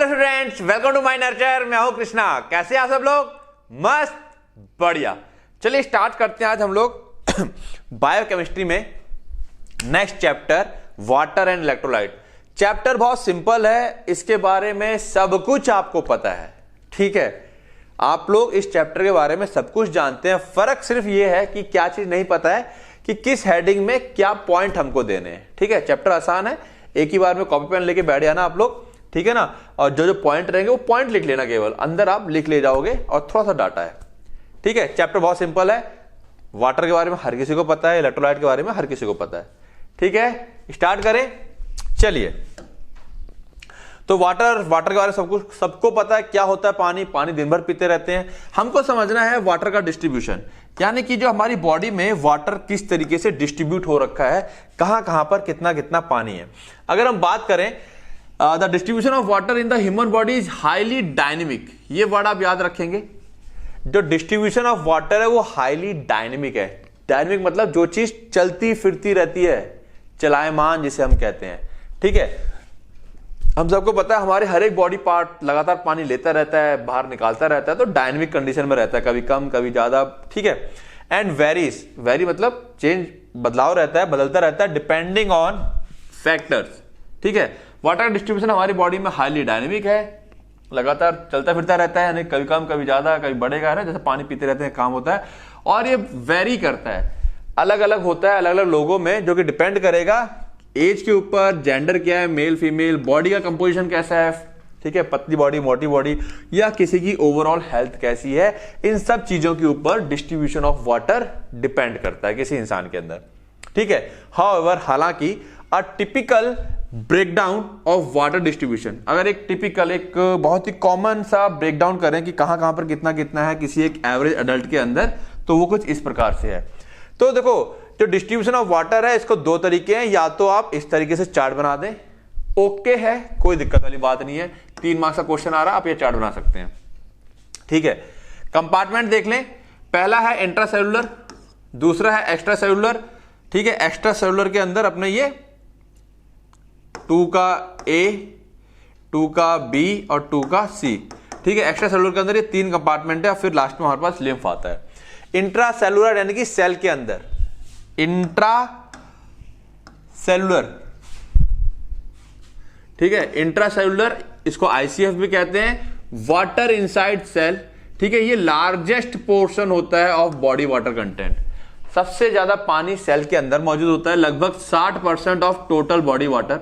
Hello students, welcome to my nurture. मैं हूं कृष्णा। कैसे हैं आप सब लोग? मस्त, बढ़िया। चलिए स्टार्ट करते हैं आज हम लोग बायोकेमिस्ट्री में next chapter water and electrolyte. Chapter बहुत सिंपल है, इसके बारे में सब कुछ आपको पता है। ठीक है, आप लोग इस चैप्टर के बारे में सब कुछ जानते हैं। फर्क सिर्फ ये है कि क्या चीज नहीं पता है कि किस हेडिंग में क्या पॉइंट हमको देने हैं। ठीक है, चैप्टर आसान है, एक ही बार में कॉपी पेन लेके बैठ जाना आप लोग। ठीक है ना, और जो जो पॉइंट रहेंगे वो पॉइंट लिख लेना, केवल अंदर आप लिख ले जाओगे और थोड़ा सा डाटा है। ठीक है, चैप्टर बहुत सिंपल है। वाटर के बारे में हर किसी को पता है, इलेक्ट्रोलाइट के बारे में हर किसी को पता है। ठीक है, स्टार्ट करें। चलिए, तो वाटर के बारे में सबको पता है क्या होता है। पानी दिन भर पीते रहते हैं। हमको समझना है वाटर का डिस्ट्रीब्यूशन, यानी कि जो हमारी बॉडी में वाटर किस तरीके से डिस्ट्रीब्यूट हो रखा है, कहां कहां पर कितना कितना पानी है। अगर हम बात करें the distribution of water in the human body is highly dynamic. ये वर्ड आप याद रखेंगे, जो डिस्ट्रीब्यूशन ऑफ वाटर है वो हाईली डायनेमिक है। डायनेमिक मतलब जो चीज चलती फिरती रहती है, चलायमान जिसे हम कहते हैं। ठीक है, हम सबको पता है हमारे हर एक बॉडी पार्ट लगातार पानी लेता रहता है, बाहर निकालता रहता है, तो डायनेमिक कंडीशन में रहता है, कभी कम कभी ज्यादा। ठीक है, एंड वेरी मतलब चेंज, बदलाव रहता है, बदलता रहता है डिपेंडिंग ऑन फैक्टर्स। ठीक है, वाटर डिस्ट्रीब्यूशन हमारी बॉडी में हाईली डायनेमिक है, लगातार चलता फिरता रहता है, यानी कभी कम कभी ज्यादा, कभी बढ़ेगा ना, जैसे पानी पीते रहते हैं काम होता है। और ये वेरी करता है, अलग अलग होता है अलग अलग लोगों में, जो कि डिपेंड करेगा एज के ऊपर, जेंडर क्या है, मेल फीमेल, बॉडी का कंपोजिशन कैसा है। ठीक है, पतली बॉडी, मोटी बॉडी, या किसी की ओवरऑल हेल्थ कैसी है, इन सब चीजों के ऊपर डिस्ट्रीब्यूशन ऑफ वाटर डिपेंड करता है किसी इंसान के अंदर। ठीक है, हाउएवर, हालांकि a typical breakdown of water distribution, अगर एक बहुत ही कॉमन सा ब्रेकडाउन करें कि कहां कहां पर कितना कितना है किसी एक एवरेज अडल्ट के अंदर, तो वो कुछ इस प्रकार से है। तो देखो, जो डिस्ट्रीब्यूशन ऑफ वाटर है इसको दो तरीके हैं, या तो आप इस तरीके से चार्ट बना दें, ओके है, कोई दिक्कत वाली बात नहीं है। 3 मार्क्स का क्वेश्चन आ रहा, आप ये चार्ट बना सकते हैं। ठीक है, कंपार्टमेंट देख लें। पहला है इंट्रासेलुलर, दूसरा है एक्स्ट्रा सेलुलर। ठीक है, एक्स्ट्रा सेलुलर के अंदर अपने ये 2 का A, 2 का B और 2 का C। ठीक है, एक्स्ट्रा सेलुलर के अंदर ये 3 कंपार्टमेंट है, फिर लास्ट में हमारे पास लिम्फ आता है। इंट्रा सेलुलर यानी कि सेल के अंदर, इंट्रा सेलुलर। ठीक है, इंट्रा सेलुलर, इसको ICF भी कहते हैं, वाटर इनसाइड सेल। ठीक है, ये लार्जेस्ट पोर्शन होता है ऑफ बॉडी वाटर कंटेंट। सबसे ज्यादा पानी सेल के अंदर मौजूद होता है, लगभग 60% ऑफ टोटल बॉडी वाटर,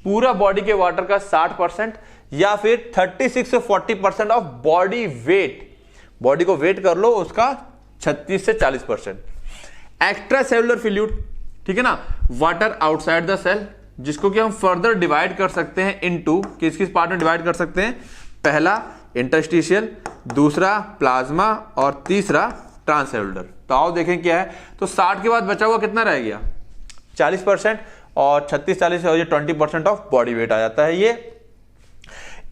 पूरा बॉडी के वाटर का 60%, या फिर 36 से 40% ऑफ बॉडी वेट। बॉडी को वेट कर लो, उसका 36 से 40%। एक्स्ट्रा सेलुलर फ्लूइड, ठीक है ना, वाटर आउटसाइड द सेल, जिसको कि हम फर्दर डिवाइड कर सकते हैं इनटू, किस किस पार्ट में डिवाइड कर सकते हैं? पहला इंटरस्टिशियल, दूसरा प्लाज्मा और तीसरा ट्रांससेलुलर। तो आओ देखें क्या है। तो 60 के बाद बचा हुआ कितना रह गया? 40%, और 36-40 और ये 20% ऑफ बॉडी वेट आ जाता है। ये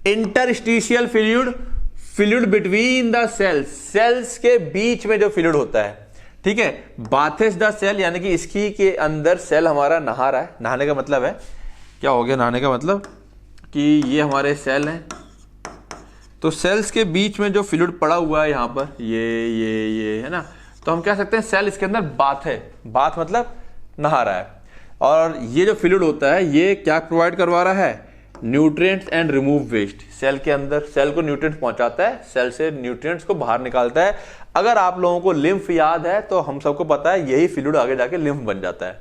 interstitial fluid between the cells के बीच में जो फ्लूइड होता है। ठीक है, बाथेस द सेल, यानी कि इसकी के अंदर सेल हमारा नहा रहा है। नहाने का मतलब है क्या हो गया? नहाने का मतलब कि ये हमारे सेल हैं, तो सेल्स के बीच में जो फ्लूइड पड़ा हुआ है यहां पर, ये है ना, तो हम कह सकते हैं सेल इसके अंदर बाथ है। बाथ मतलब नहा रहा है। और ये जो फ्लूइड होता है ये क्या प्रोवाइड करवा रहा है? Nutrients and remove waste. Cell के अंदर सेल को न्यूट्रिएंट्स पहुंचाता है, सेल से न्यूट्रिएंट्स को बाहर निकालता है। अगर आप लोगों को लिम्फ याद है तो हम सबको पता है यही फ्लूइड आगे जाके लिम्फ बन जाता है।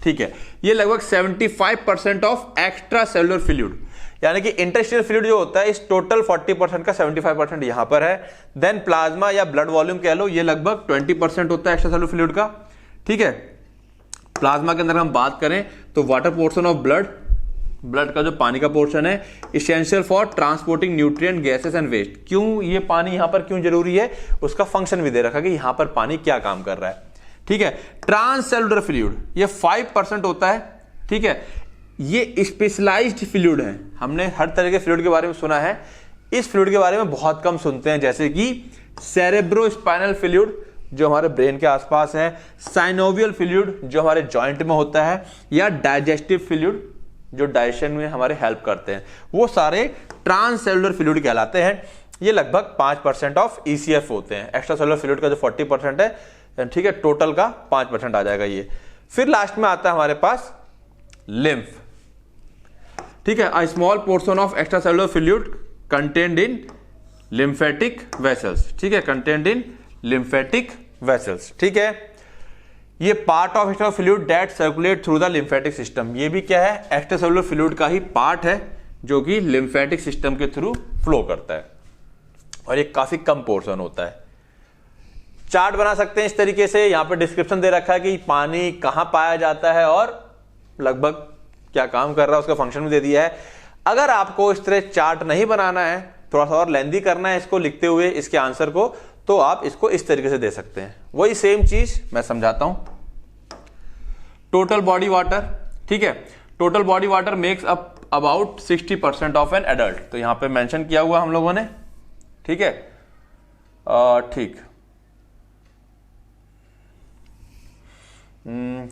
ठीक है, ये लगभग 75% ऑफ एक्स्ट्रा सेलुलर फ्लूइड, यानी कि इंटरस्टिशियल फ्लूइड जो होता है इस टोटल 40% का 75% यहां पर है। देन प्लाज्मा या ब्लड वॉल्यूम कह लो, ये लगभग 20% होता है एक्स्ट्रा सेलुलर फ्लूइड का। ठीक है, प्लाज्मा के अंदर हम बात करें तो वाटर पोर्शन ऑफ ब्लड का जो पानी का पोर्शन है, essential for transporting nutrient, gases and waste. क्यों ये पानी यहां पर क्यों जरूरी है, उसका फंक्शन भी दे रखा कि यहां पर पानी क्या काम कर रहा है। ठीक है, ट्रांससेलुलर फ्लूइड ये 5% होता है। ठीक है, ये स्पेशलाइज्ड फ्लूइड है। हमने हर तरह के फ्लूइड के बारे में सुना है, इस फ्लूइड के बारे में बहुत कम सुनते हैं, जैसे कि सेरेब्रोस्पाइनल फ्लूइड जो हमारे ब्रेन के आसपास है, साइनोवियल फ्लूइड जो हमारे जॉइंट में होता है, या डाइजेस्टिव फ्लूइड जो डाइजेशन में हमारे हेल्प करते हैं, वो सारे ट्रांससेलुलर फ्लूइड कहलाते हैं। ये लगभग 5% ऑफ ECF होते हैं। एक्स्ट्रा सेलुलर फ्लूइड का जो 40% है, ठीक है, टोटल का 5% आ जाएगा ये। फिर लास्ट में आता है हमारे पास लिम्फ, ठीक है, a small portion of extra cellular fluid contained in lymphatic vessels, ठीक है, कंटेन्ड इन लिम्फेटिक वेसल्स, ठीक है। ये part of extra fluid that circulate through the lymphatic system, ये भी क्या है, एक्स्ट्रा सेलुलर फ्लूइड का ही पार्ट है जो कि लिम्फेटिक सिस्टम के थ्रू फ्लो करता है, और ये काफी कम पोर्शन होता है। चार्ट बना सकते हैं इस तरीके से, यहां पर डिस्क्रिप्शन दे रखा है कि पानी कहां पाया जाता है और लगभग क्या काम कर रहा है, उसका फंक्शन भी दे दिया है। अगर आपको इस तरह चार्ट नहीं बनाना है, थोड़ा सा और लेंदी करना है इसको लिखते हुए इसके आंसर को, तो आप इसको इस तरीके से दे सकते हैं। वही सेम चीज मैं समझाता हूं। टोटल बॉडी वाटर, ठीक है, total body water makes up about 60% of an adult, तो यहां पे मेंशन किया हुआ हम लोगों ने, ठीक है, ठीक,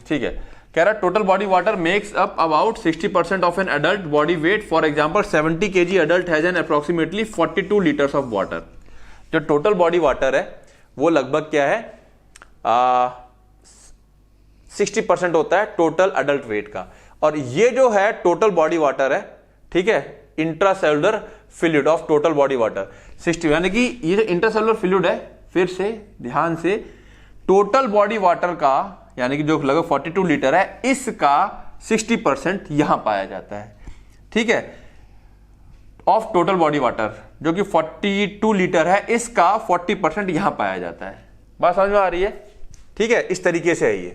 ठीक है, कह रहा total body water makes up about 60% of an adult body weight. For example 70 kg adult has an approximately 42 litres of water. जो टोटल बॉडी वाटर है वो लगभग क्या है, 60% होता है टोटल एडल्ट वेट का, और ये जो है टोटल बॉडी वाटर है, ठीक है, intracellular fluid of total body water 60, यानी कि ये जो इंट्रासेलुलर फ्लूइड है, फिर से ध्यान से, टोटल बॉडी वाटर का यानी कि जो लगभग 42 लीटर है, इसका 60% यहां पाया जाता है, ठीक है, ऑफ टोटल बॉडी वाटर, जो कि 42 लीटर है, इसका 40% यहां पाया जाता है। बात समझ में आ रही है, ठीक है, इस तरीके से है ये।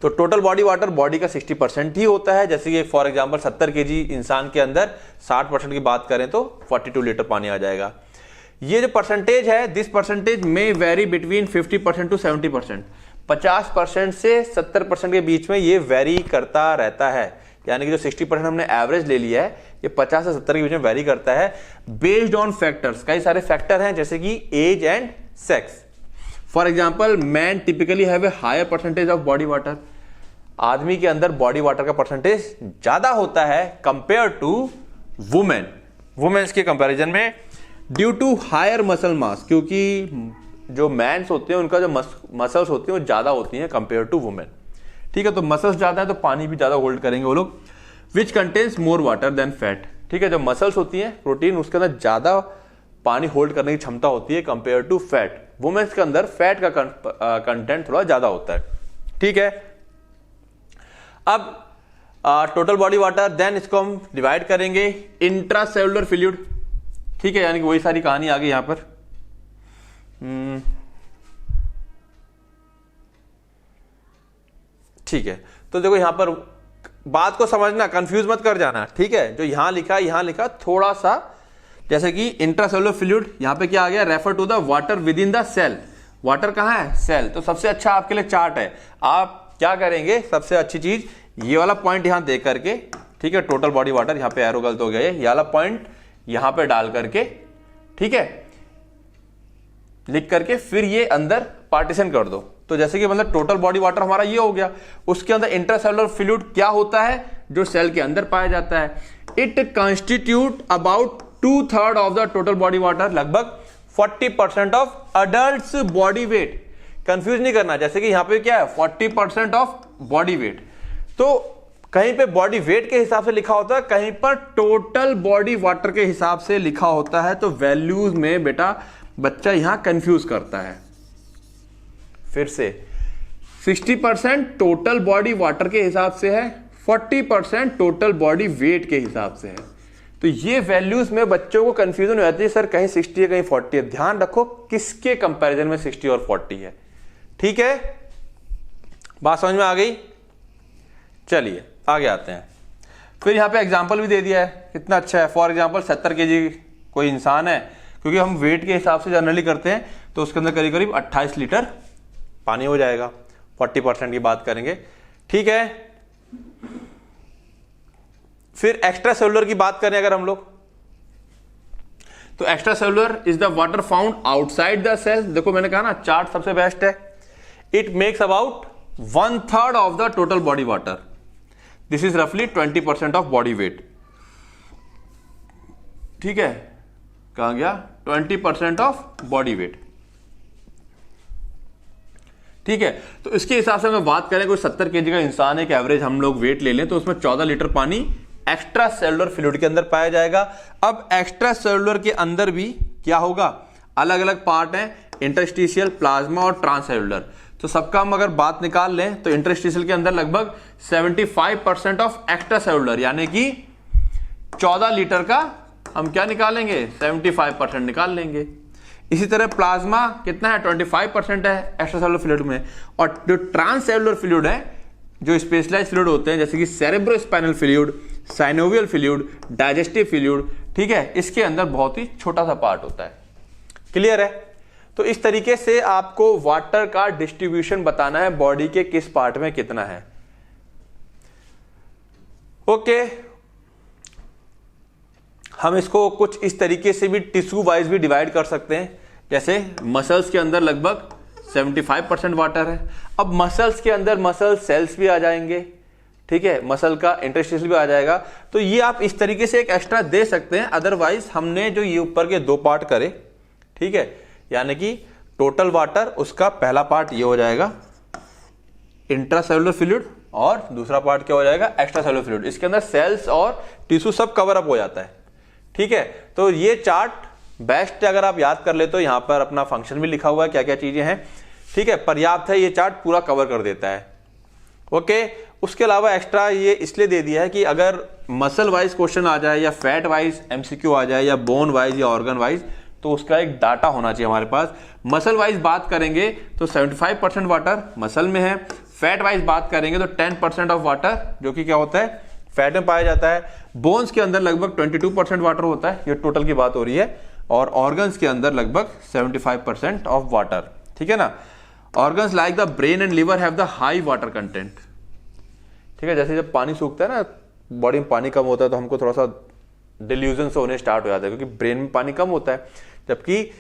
तो टोटल बॉडी वाटर बॉडी का 60% ही होता है, जैसे कि फॉर एग्जांपल 70 kg इंसान के अंदर 60% की बात करें तो 42 लीटर पानी आ जाएगा। ये जो परसेंटेज है, दिस परसेंटेज में वेरी बिटवीन 50% टू 70%, 50% से 70% के बीच में ये वेरी करता रहता है, यानी कि जो 60% हमने एवरेज ले लिया है, ये 50 से 70 के बीच में वेरी करता है बेस्ड ऑन फैक्टर्स। कई सारे फैक्टर हैं जैसे कि age and sex. For example man typically have a higher percentage of body water, आदमी के अंदर बॉडी वाटर का परसेंटेज ज्यादा होता है कंपेयर टू वुमेन, वुमेन्स के कंपैरिजन में, due to higher muscle mass, क्योंकि जो मैन्स होते हैं उनका जो मसल्स होती हैं वो ज्यादा होती हैं कंपेयर टू वुमेन, ठीक है, तो मसल्स ज्यादा है तो पानी भी ज्यादा होल्ड करेंगे वो लोग। Which contains more water than fat, ठीक है, जो मसल्स होती हैं प्रोटीन, उसके अंदर ज्यादा पानी होल्ड करने की क्षमता होती है कंपेयर टू फैट। वुमेन्स के अंदर फैट का कंटेंट थोड़ा ज्यादा होता है, ठीक है। अब टोटल बॉडी वाटर, देन इसको हम डिवाइड करेंगे इंट्रासेलुलर फ्लूइड, ठीक है, यानी कि वही सारी कहानी आ गई यहां पर। ठीक है, तो देखो यहां पर बात को समझना, कंफ्यूज मत कर जाना, ठीक है, जो यहां लिखा थोड़ा सा, जैसे कि इंट्रासेलुलर फ्लूइड, यहां पे क्या आ गया, refer to the water within the द सेल। वाटर कहां है, सेल। तो सबसे अच्छा आपके लिए चार्ट है, आप क्या करेंगे, सबसे अच्छी चीज ये वाला पॉइंट यहां दे करके, ठीक है, टोटल बॉडी वाटर, यहां पे एरो गलत हो गया, ये वाला पॉइंट यहां पे डाल करके, ठीक है, लिख करके फिर ये अंदर पार्टीशन कर दो। तो जैसे कि मतलब टोटल बॉडी वाटर हमारा ये हो गया, उसके अंदर इंट्रासेलुलर फ्लूइड क्या होता है, जो सेल के अंदर पाया जाता है। It constitute about 2/3 of the total body water, लगभग 40% of adult body weight. Confuse नहीं करना, जैसे कि यहां पे क्या है 40% ऑफ बॉडी वेट, तो कहीं पे बॉडी वेट के हिसाब से लिखा होता है, कहीं पर टोटल बॉडी वाटर के हिसाब से लिखा होता है। तो वैल्यूज में बेटा बच्चा यहां कंफ्यूज करता है। फिर से 60% टोटल बॉडी वाटर के हिसाब से है, 40% टोटल बॉडी वेट के हिसाब से है। तो ये वैल्यूज में बच्चों को कंफ्यूजन हो जाती है, सर कहीं 60 है कहीं 40 है। ध्यान रखो किसके कंपैरिजन में 60 और 40 है, ठीक है, बात समझ में आ गई। चलिए आगे आते हैं। फिर यहां पे एग्जांपल भी दे दिया है, कितना अच्छा है। फॉर एग्जांपल 70 kg कोई इंसान है, क्योंकि हम वेट के हिसाब से जनरली करते हैं, तो उसके अंदर करीब करीब 28 लीटर पानी हो जाएगा। 40% की बात करेंगे, ठीक है। फिर एक्स्ट्रा सेलुलर की बात करें अगर हम लोग, तो extra cellular is the water found outside the cell. देखो मैंने कहा ना चार्ट सबसे बेस्ट है। It makes about 1/3 of the total body water. This is रफली 20% ऑफ बॉडी वेट। ठीक है, कहां गया? 20% ऑफ बॉडी वेट। ठीक है, तो इसके हिसाब से अगर बात करें कोई 70 केजी का इंसान एक एवरेज हम लोग वेट ले लें तो उसमें 14 लीटर पानी एक्स्ट्रा सेलुलर फ्लूइड के अंदर पाया जाएगा। अब एक्स्ट्रा सेलुलर के अंदर भी क्या होगा? अलग अलग पार्ट हैं, इंटरस्टिशियल, प्लाज्मा और ट्रांससेलुलर। तो सबका हम अगर बात निकाल लें तो इंटरस्टिशियल के अंदर लगभग 75% ऑफ एक्स्ट्रा सेलुलर, यानी कि 14 लीटर का हम क्या निकालेंगे? 75% निकाल लेंगे। इसी तरह प्लाज्मा कितना है? 25% है एक्स्ट्रा सेलुलर फ्लूइड में। और जो ट्रांससेलुलर फ्लूइड है, जो स्पेशलाइज फ्लूइड होते हैं जैसे कि cerebrospinal fluid, synovial fluid, digestive fluid, ठीक है, इसके अंदर बहुत ही छोटा सा पार्ट होता है। क्लियर है? तो इस तरीके से आपको वाटर का डिस्ट्रीब्यूशन बताना है, बॉडी के किस पार्ट में कितना है। ओके, हम इसको कुछ इस तरीके से भी टिश्यू वाइज भी डिवाइड कर सकते हैं। जैसे मसल्स के अंदर लगभग 75% वाटर है। अब मसल्स के अंदर मसल सेल्स भी आ जाएंगे, ठीक है, मसल का इंटरस्टिशियल भी आ जाएगा। तो ये आप इस तरीके से एक एक्स्ट्रा दे सकते हैं। अदरवाइज हमने जो ये ऊपर के 2 पार्ट करे, ठीक है, यानी कि टोटल वाटर, उसका पहला पार्ट ये हो जाएगा इंट्रासेलुलर फ्लूइड और दूसरा पार्ट क्या हो जाएगा? Extra cellular fluid. इसके अंदर सेल्स और टिश्यू सब कवर अप हो जाता है। ठीक है, तो ये चार्ट बेस्ट अगर आप याद कर ले तो यहां पर अपना फंक्शन भी लिखा हुआ है, क्या क्या चीजें हैं। ठीक है, पर्याप्त है, ये चार्ट पूरा कवर कर देता है। ओके, उसके अलावा एक्स्ट्रा ये इसलिए दे दिया है कि अगर मसल वाइज क्वेश्चन आ जाए या फैट वाइज एमसीक्यू आ जाए या बोन वाइज या ऑर्गन वाइज, तो उसका एक डाटा होना चाहिए हमारे पास। मसल वाइज बात करेंगे तो 75% वाटर मसल में है। फैट वाइज बात करेंगे तो 10% ऑफ वाटर जो कि क्या होता है? फैट में पाया जाता है। बोन्स के अंदर लगभग 22% वाटर होता है, ये टोटल की बात हो रही है। और ऑर्गन्स के अंदर लगभग 75% ऑफ वाटर। ठीक है ना? Organs like the brain and liver have the high water content. ठीक है, जैसे जब पानी सूखता है ना, बॉडी में पानी कम होता है तो हमको थोड़ा सा डिल्यूजन होने स्टार्ट हो जाता है, क्योंकि ब्रेन में पानी कम होता है, जबकि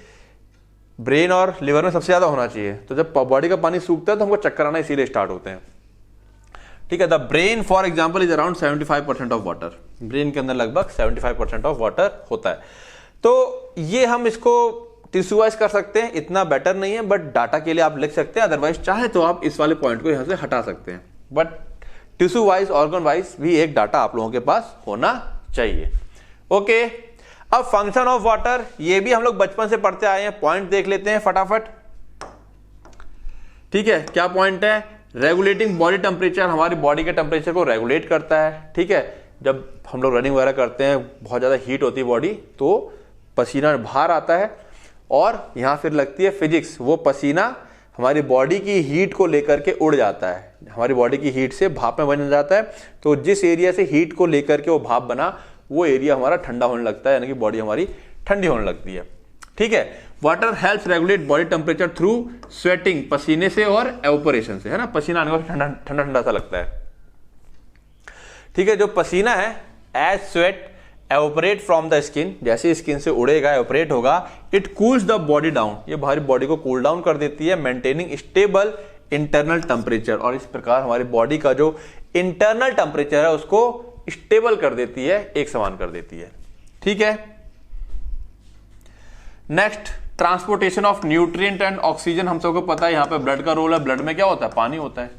ब्रेन और लिवर में सबसे ज्यादा होना चाहिए। तो जब बॉडी का पानी सूखता है तो हमको चक्कर आना इसीलिए स्टार्ट होते हैं। ठीक है, the brain for example is around 75% of water. Brain के अंदर लगभग 75% ऑफ वाटर होता है। तो ये हम इसको टिश्यू वाइज कर सकते हैं, इतना बेटर नहीं है, बट डाटा के लिए आप लिख सकते हैं। अदरवाइज चाहे तो आप इस वाले पॉइंट को यहां से हटा सकते हैं, but tissue wise organ wise भी एक डाटा आप लोगों के पास होना चाहिए। ओके, अब फंक्शन ऑफ वाटर, ये भी हम लोग बचपन से पढ़ते आए हैं। पॉइंट देख लेते हैं फटाफट। ठीक है, क्या पॉइंट है? रेगुलेटिंग बॉडी टेम्परेचर, हमारी बॉडी के टेम्परेचर को रेगुलेट करता है। ठीक है, जब हम लोग रनिंग वगैरह करते हैं, बहुत ज्यादा हीट होती है बॉडी, तो पसीना बाहर आता है और यहां फिर लगती है फिजिक्स। वो पसीना हमारी बॉडी की हीट को लेकर के उड़ जाता है, हमारी बॉडी की हीट से भाप में बन जाता है। तो जिस एरिया से हीट को लेकर के वो भाप बना, वो एरिया हमारा ठंडा होने लगता है, यानी कि बॉडी हमारी ठंडी होने लगती है। ठीक है, water helps regulate body temperature through sweating, पसीने से और एवपोरेशन से, है ना, पसीना आने का ठंडा ठंडा ठंडा सा लगता है। ठीक है, जो पसीना है as sweat evaporate from the skin, जैसे स्किन से उड़ेगा, एवपोरेट होगा, it cools the body down, ये हमारी बॉडी को कूल डाउन कर देती है, मेंटेनिंग स्टेबल इंटरनल टेम्परेचर। और इस प्रकार हमारी बॉडी का जो इंटरनल टेम्परेचर है उसको स्टेबल कर देती है, एक समान कर देती है। ठीक है, next, transportation of nutrient and oxygen. हम सबको पता है यहां पे ब्लड का रोल है। ब्लड में क्या होता है? पानी होता है।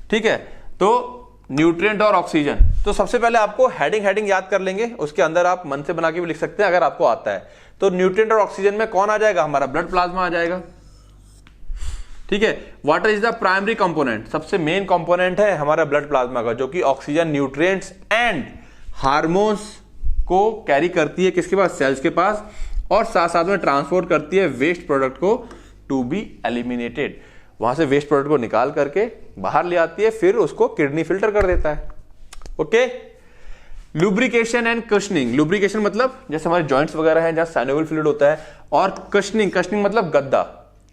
ठीक है, तो न्यूट्रिएंट और ऑक्सीजन, तो सबसे पहले आपको हेडिंग याद कर लेंगे, उसके अंदर आप मन से बना के भी लिख सकते हैं अगर आपको आता है। तो न्यूट्रिएंट और ऑक्सीजन में कौन आ जाएगा? हमारा ब्लड प्लाज्मा आ जाएगा। ठीक है, water is the primary component, सबसे मेन कंपोनेंट है हमारा ब्लड प्लाज्मा का, जो कि ऑक्सीजन, न्यूट्रिएंट्स एंड हार्मोन्स को कैरी करती है किसके पास? सेल्स के पास, और साथ साथ में ट्रांसपोर्ट करती है वेस्ट प्रोडक्ट को टू बी एलिमिनेटेड। वहां से वेस्ट प्रोडक्ट को निकाल करके बाहर ले आती है, फिर उसको किडनी फिल्टर कर देता है। Okay, lubrication and cushioning. Lubrication मतलब जैसे हमारे जॉइंट्स वगैरह हैं जहां साइनोवियल फ्लूइड होता है, और कशनिंग मतलब गद्दा।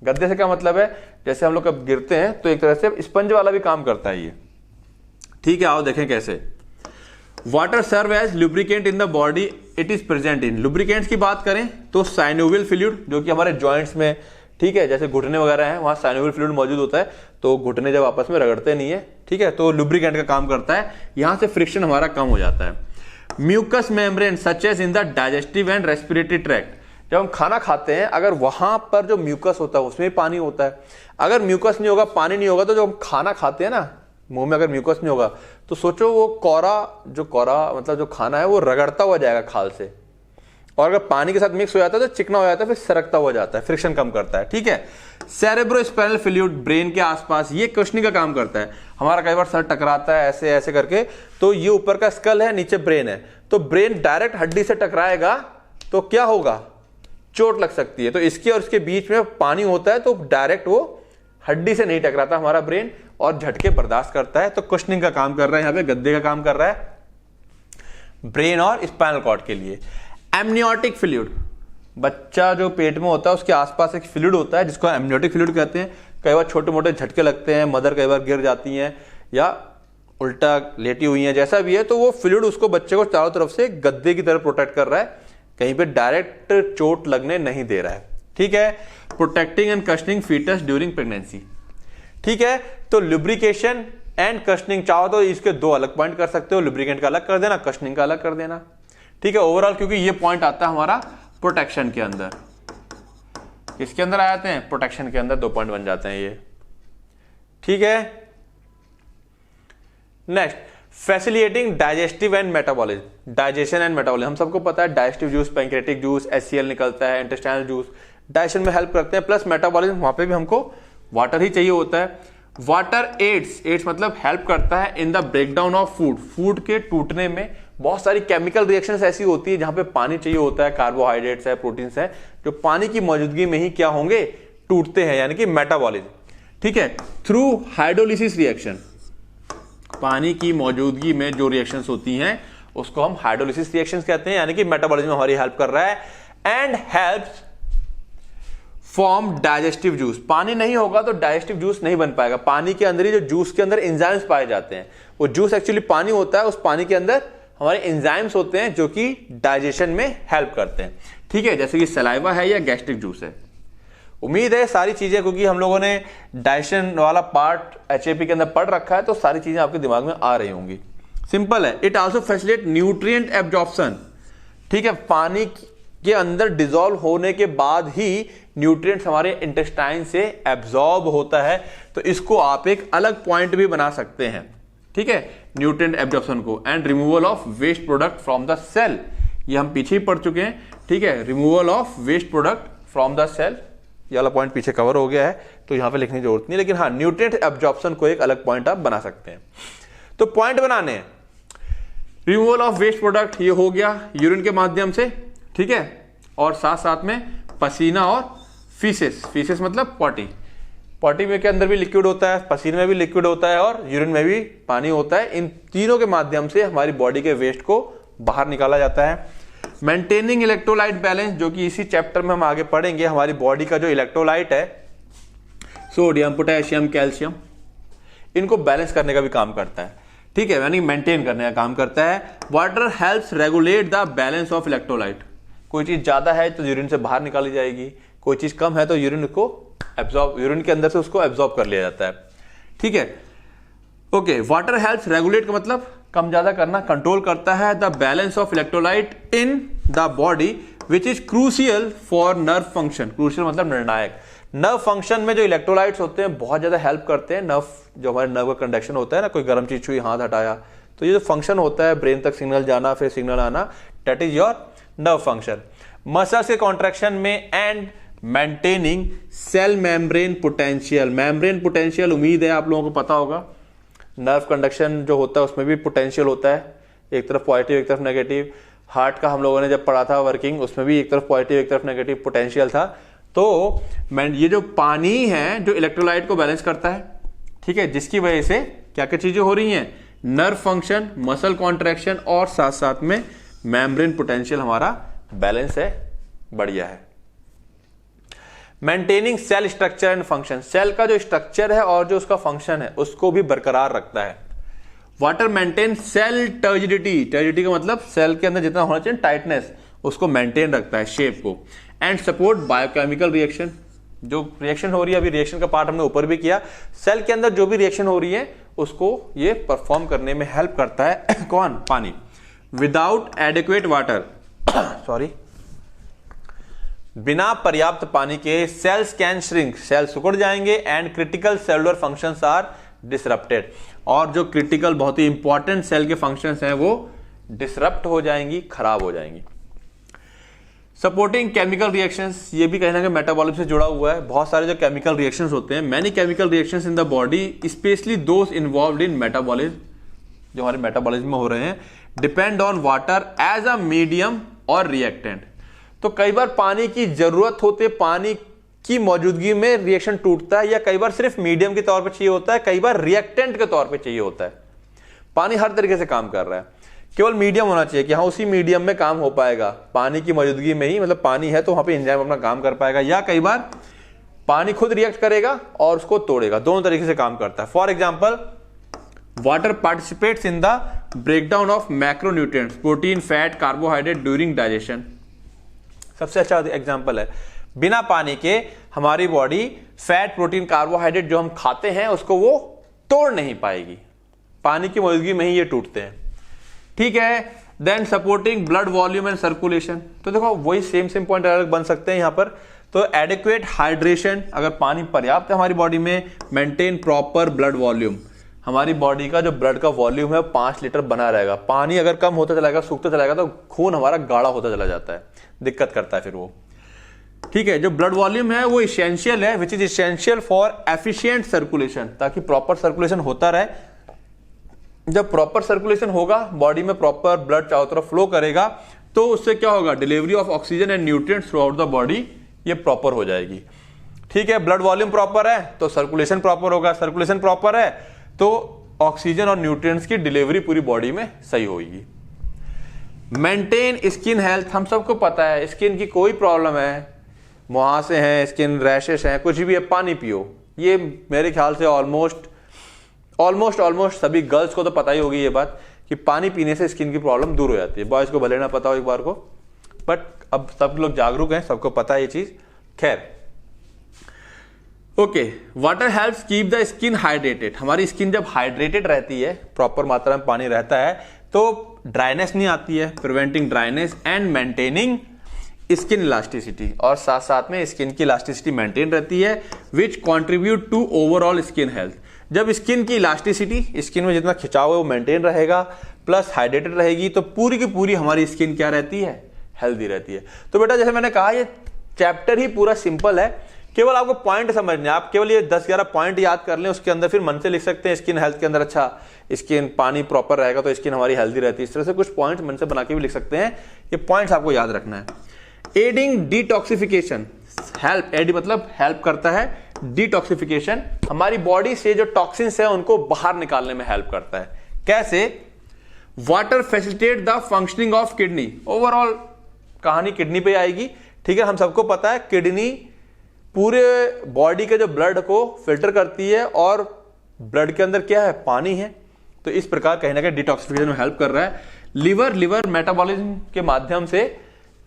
गद्दे से क्या मतलब है? जैसे हम लोग कब गिरते हैं तो एक तरह से स्पंज वाला भी काम करता है ये। ठीक है, आओ देखें कैसे। Water serve as lubricant in the body, it is present in. Lubricants की बात करें तो साइनोवियल फ्लूइड, जो कि हमारे जॉइंट्स में, ठीक है, जैसे घुटने वगैरह हैं वहां साइनोवियल फ्लूइड मौजूद होता है, तो घुटने जब आपस में रगड़ते नहीं है, ठीक है, तो लुब्रिकेंट का काम करता है, यहां से फ्रिक्शन हमारा कम हो जाता है। Mucus membrane such as in the digestive and respiratory tract, जब हम खाना खाते हैं अगर वहां पर जो म्यूकस होता है उसमें भी पानी होता है, अगर म्यूकस नहीं होगा, पानी नहीं होगा, तो जो हम खाना खाते हैं ना, मुंह में अगर म्यूकस नहीं होगा तो सोचो वो कोरा मतलब जो खाना है वो रगड़ता हुआ जाएगा खाल से, और अगर पानी के साथ मिक्स हो जाता है तो चिकना हो जाता है, फिर सरकता हुआ जाता है, फ्रिक्शन कम करता है। ठीक है, सेरेब्रोस्पाइनल फ्लूइड ब्रेन के आसपास ये कुशनिंग का काम करता है। हमारा कई बार सर टकराता है ऐसे ऐसे करके, तो ये ऊपर का स्कल है, नीचे ब्रेन है, तो ब्रेन डायरेक्ट हड्डी से टकराएगा तो क्या होगा, चोट लग सकती है। तो इसके और इसके बीच में पानी होता है तो डायरेक्ट वो हड्डी से नहीं टकराता हमारा ब्रेन, और झटके बर्दाश्त करता है। तो कुशनिंग का काम कर रहा है, यहां पे गद्दे का काम कर रहा है ब्रेन और स्पाइनल कॉर्ड के लिए। एमनियोटिक फ्लूइड, बच्चा जो पेट में होता है उसके आसपास एक फ्लूइड होता है जिसको एमनियोटिक फ्लूइड कहते हैं। कई बार छोटे मोटे झटके लगते हैं, मदर कई बार गिर जाती हैं या उल्टा लेटी हुई हैं, जैसा भी है, तो वो फ्लूइड उसको बच्चे को चारों तरफ से गद्दे की तरह प्रोटेक्ट कर रहा है, कहीं पे डायरेक्ट चोट लगने नहीं दे रहा है। ठीक है, protecting and cushioning foetus during pregnancy. ठीक है, तो लुब्रिकेशन एंड कशनिंग चाहो तो इसके दो अलग पॉइंट कर सकते हो, लुब्रिकेंट का अलग कर देना, कशनिंग का अलग कर देना। ठीक है, ओवरऑल क्योंकि ये पॉइंट आता है हमारा प्रोटेक्शन के अंदर, किसके अंदर आ जाते हैं, प्रोटेक्शन के अंदर, 2 पॉइंट बन जाते हैं ये। ठीक है, next, facilitating digestive and metabolism, digestion and metabolism. हम सबको पता है digestive juice, pancreatic juice, HCl निकलता है, इंटेस्टाइनल जूस डाइजेशन में हेल्प करते हैं, प्लस मेटाबॉलिज्म, वहां पे भी हमको वाटर ही चाहिए होता है। वाटर एड्स मतलब हेल्प करता है in the breakdown of food के टूटने में। बहुत सारी केमिकल रिएक्शंस ऐसी होती है जहां पे पानी चाहिए होता है, कार्बोहाइड्रेट्स है, प्रोटीन्स है, जो पानी की मौजूदगी में ही क्या होंगे, टूटते हैं, यानी कि मेटाबॉलिज्म। ठीक है, थ्रू हाइड्रोलिसिस रिएक्शन, पानी की मौजूदगी में जो रिएक्शंस होती हैं उसको हम हाइड्रोलिसिस रिएक्शंस कहते हैं, यानी कि मेटाबॉलिज्म हमारी हेल्प कर रहा है। And helps form digestive juice, पानी नहीं होगा तो डाइजेस्टिव जूस नहीं बन पाएगा। पानी के अंदर ही जो जूस के अंदर एंजाइम्स पाए जाते हैं, वो जूस एक्चुअली पानी होता है, उस पानी के अंदर हमारे एंजाइम्स होते हैं जो कि डाइजेशन में हेल्प करते हैं। ठीक है, जैसे कि सलाइवा है या गैस्ट्रिक जूस है। उम्मीद है सारी चीजें, क्योंकि हम लोगों ने डाइजेशन वाला पार्ट HAP के अंदर पढ़ रखा है, तो सारी चीजें आपके दिमाग में आ रही होंगी। सिंपल है। It also facilitate nutrient absorption. ठीक है, पानी के अंदर डिसॉल्व होने के बाद ही न्यूट्रिएंट्स हमारे इंटेस्टाइन से एब्जॉर्ब होता है, तो इसको आप एक अलग पॉइंट भी बना सकते हैं। ठीक है, न्यूट्रिएंट एब्जॉर्प्शन को। And removal of waste product from the cell, ये हम पीछे ही पढ़ चुके हैं। ठीक है, removal of waste product from the cell, ये वाला पॉइंट पीछे कवर हो गया है, तो यहां पे लिखने की जरूरत नहीं, लेकिन हाँ, न्यूट्रिएंट एब्जॉर्प्शन को एक अलग पॉइंट आप बना सकते हैं। तो पॉइंट बनाने हैं, रिमूवल ऑफ वेस्ट प्रोडक्ट, ये हो गया यूरिन के माध्यम से। ठीक है, और साथ साथ में पसीना और फीसेस मतलब पॉटी में के अंदर भी लिक्विड होता है, पसीने में भी लिक्विड होता है, और यूरिन में भी पानी होता है। इन तीनों के माध्यम से हमारी बॉडी के वेस्ट को बाहर निकाला जाता है। मेंटेनिंग इलेक्ट्रोलाइट बैलेंस, जो कि इसी चैप्टर में हम आगे पढ़ेंगे। हमारी बॉडी का जो इलेक्ट्रोलाइट है, सोडियम, पोटेशियम, कैल्शियम, इनको बैलेंस करने का भी काम करता है। ठीक है, यानी मेंटेन करने का काम करता है। Water helps regulate the balance of electrolyte, कोई चीज ज्यादा है तो यूरिन से बाहर निकाली जाएगी, कोई चीज कम है तो यूरिन के अंदर से उसको एब्जॉर्ब कर लिया जाता है। ठीक है, ओके। वाटर हेल्प्स रेगुलेट का मतलब कम ज्यादा करना, कंट्रोल करता है the balance of electrolyte in the body which is crucial for nerve function. Crucial मतलब निर्णायक। नर्व फंक्शन में जो इलेक्ट्रोलाइट्स होते हैं बहुत ज्यादा हेल्प करते हैं। नर्व, जो हमारे नर्व का कंडक्शन होता है ना, कोई गर्म चीज छुई, हाथ हटाया, तो ये जो फंक्शन होता है, ब्रेन तक सिग्नल जाना, फिर सिग्नल आना, that is your nerve function. Muscles के कॉन्ट्रैक्शन में and maintaining cell membrane potential. Membrane potential उम्मीद है आप लोगों को पता होगा। नर्व कंडक्शन जो होता है उसमें भी पोटेंशियल होता है, एक तरफ पॉजिटिव एक तरफ नेगेटिव। हार्ट का हम लोगों ने जब पढ़ा था वर्किंग, उसमें भी एक तरफ पॉजिटिव एक तरफ नेगेटिव पोटेंशियल था। तो ये जो पानी है जो इलेक्ट्रोलाइट को बैलेंस करता है, ठीक है, जिसकी वजह से क्या क्या चीजें हो रही हैं, नर्व फंक्शन, मसल कॉन्ट्रैक्शन, और साथ साथ में मेम्ब्रेन पोटेंशियल हमारा बैलेंस है, बढ़िया है। Maintaining cell structure and function, cell का जो स्ट्रक्चर है और जो उसका फंक्शन है उसको भी बरकरार रखता है। Water maintain cell turgidity, turgidity का मतलब सेल के अंदर जितना होना चाहिए टाइटनेस, उसको मेंटेन रखता है, शेप को। एंड सपोर्ट बायोकेमिकल रिएक्शन, जो रिएक्शन हो रही है, अभी रिएक्शन का पार्ट हमने ऊपर भी किया, सेल के अंदर जो भी रिएक्शन हो रही है उसको ये परफॉर्म करने में हेल्प करता है कौन? पानी। विदाउट एडिक्वेट वाटर सॉरी, बिना पर्याप्त पानी के सेल्स कैन श्रिंक, सेल सिकुड़ जाएंगे, and critical cellular functions are disrupted, और जो क्रिटिकल बहुत ही इंपॉर्टेंट सेल के फंक्शंस हैं वो डिसरप्ट हो जाएंगी, खराब हो जाएंगी। सपोर्टिंग केमिकल रिएक्शंस, ये भी कहीं ना कहीं मेटाबॉलिज्म से जुड़ा हुआ है। बहुत सारे जो केमिकल रिएक्शंस होते हैं, many chemical reactions in the body specially those involved in metabolism, जो हमारे मेटाबॉलिज्म में हो रहे हैं, depend on water as a medium और रिएक्टेंट। तो कई बार पानी की जरूरत होती है, पानी की मौजूदगी में रिएक्शन टूटता है, या कई बार सिर्फ मीडियम के तौर पे चाहिए होता है, कई बार रिएक्टेंट के तौर पे चाहिए होता है। पानी हर तरीके से काम कर रहा है, केवल मीडियम होना चाहिए कि हाँ उसी मीडियम में काम हो पाएगा, पानी की मौजूदगी में ही, मतलब पानी है तो वहां पे एंजाइम अपना काम कर पाएगा, या कई बार पानी खुद रिएक्ट करेगा और उसको तोड़ेगा। दोनों तरीके से काम करता है। For example, water participates in the breakdown of macronutrients, protein, fat, carbohydrate during digestion. सबसे अच्छा एग्जाम्पल है, बिना पानी के हमारी बॉडी फैट, प्रोटीन, कार्बोहाइड्रेट जो हम खाते हैं उसको वो तोड़ नहीं पाएगी, पानी की मौजूदगी में ही ये टूटते हैं। ठीक है। Then supporting blood volume and circulation, तो देखो वही सेम पॉइंट अलग बन सकते हैं यहां पर। तो एडिक्वेट हाइड्रेशन, अगर पानी पर्याप्त है हमारी बॉडी में, मेंटेन प्रॉपर ब्लड वॉल्यूम, हमारी बॉडी का जो ब्लड का वॉल्यूम है 5 लीटर बना रहेगा। पानी अगर कम होता चलाएगा, सूखता चलाएगा, तो खून हमारा गाढ़ा होता चला जाता है, दिक्कत करता है फिर वो। ठीक है, जो ब्लड वॉल्यूम है वो इसेंशियल है, which is essential for efficient circulation, ताकि प्रॉपर सर्कुलेशन होता रहे। जब प्रॉपर सर्कुलेशन होगा, बॉडी में प्रॉपर ब्लड चारों तरफ फ्लो करेगा, तो उससे क्या होगा? Delivery of oxygen and nutrients through out the body ये प्रॉपर हो जाएगी। ठीक है, ब्लड वॉल्यूम प्रॉपर है तो सर्कुलेशन प्रॉपर होगा, सर्कुलेशन प्रॉपर है तो ऑक्सीजन और न्यूट्रिएंट्स की डिलीवरी पूरी बॉडी में सही होगी। मेंटेन स्किन हेल्थ, हम सबको पता है स्किन की कोई प्रॉब्लम है, मुहासे हैं, स्किन रैशेस हैं, कुछ भी है, पानी पियो। ये मेरे ख्याल से ऑलमोस्ट सभी गर्ल्स को तो पता ही होगी ये बात कि पानी पीने से स्किन की प्रॉब्लम दूर हो जाती है। बॉयज को भले ना पता हो एक बार को, बट अब सब लोग जागरूक हैं, सबको पता है ये चीज। खैर, okay, water helps keep the skin hydrated, हमारी स्किन जब हाइड्रेटेड रहती है, प्रॉपर मात्रा में पानी रहता है, तो ड्राइनेस नहीं आती है, preventing dryness and maintaining skin elasticity, और साथ साथ में स्किन की इलास्टिसिटी मेंटेन रहती है, which contribute to overall skin health. जब स्किन की इलास्टिसिटी, स्किन में जितना खिंचाव है वो मेंटेन रहेगा, प्लस हाइड्रेटेड रहेगी, तो पूरी की पूरी हमारी स्किन क्या रहती है? हेल्दी रहती है। तो बेटा जैसे मैंने कहा, ये चैप्टर ही पूरा सिंपल है, केवल आपको पॉइंट समझने, आप केवल ये 10-11 पॉइंट याद कर लें, उसके अंदर फिर मन से लिख सकते हैं स्किन हेल्थ के अंदर। अच्छा, स्किन पानी प्रॉपर रहेगा तो स्किन हमारी हेल्दी रहती है, इस तरह से कुछ पॉइंट्स मन से बना के भी लिख सकते हैं। ये पॉइंट्स आपको याद रखना है। एडिंग डिटॉक्सिफिकेशन, हेल्प, एडी मतलब हेल्प करता है, डिटॉक्सिफिकेशन हमारी बॉडी से जो टॉक्सिन्स है उनको बाहर निकालने में हेल्प करता है। कैसे? Water facilitate the functioning of kidney, overall कहानी किडनी पे आएगी। ठीक है, हम सबको पता है किडनी पूरे बॉडी के जो ब्लड को फिल्टर करती है, और ब्लड के अंदर क्या है? पानी है, तो इस प्रकार कहीं ना कहीं डिटॉक्सिफिकेशन में हेल्प कर रहा है। लिवर मेटाबॉलिज्म के माध्यम से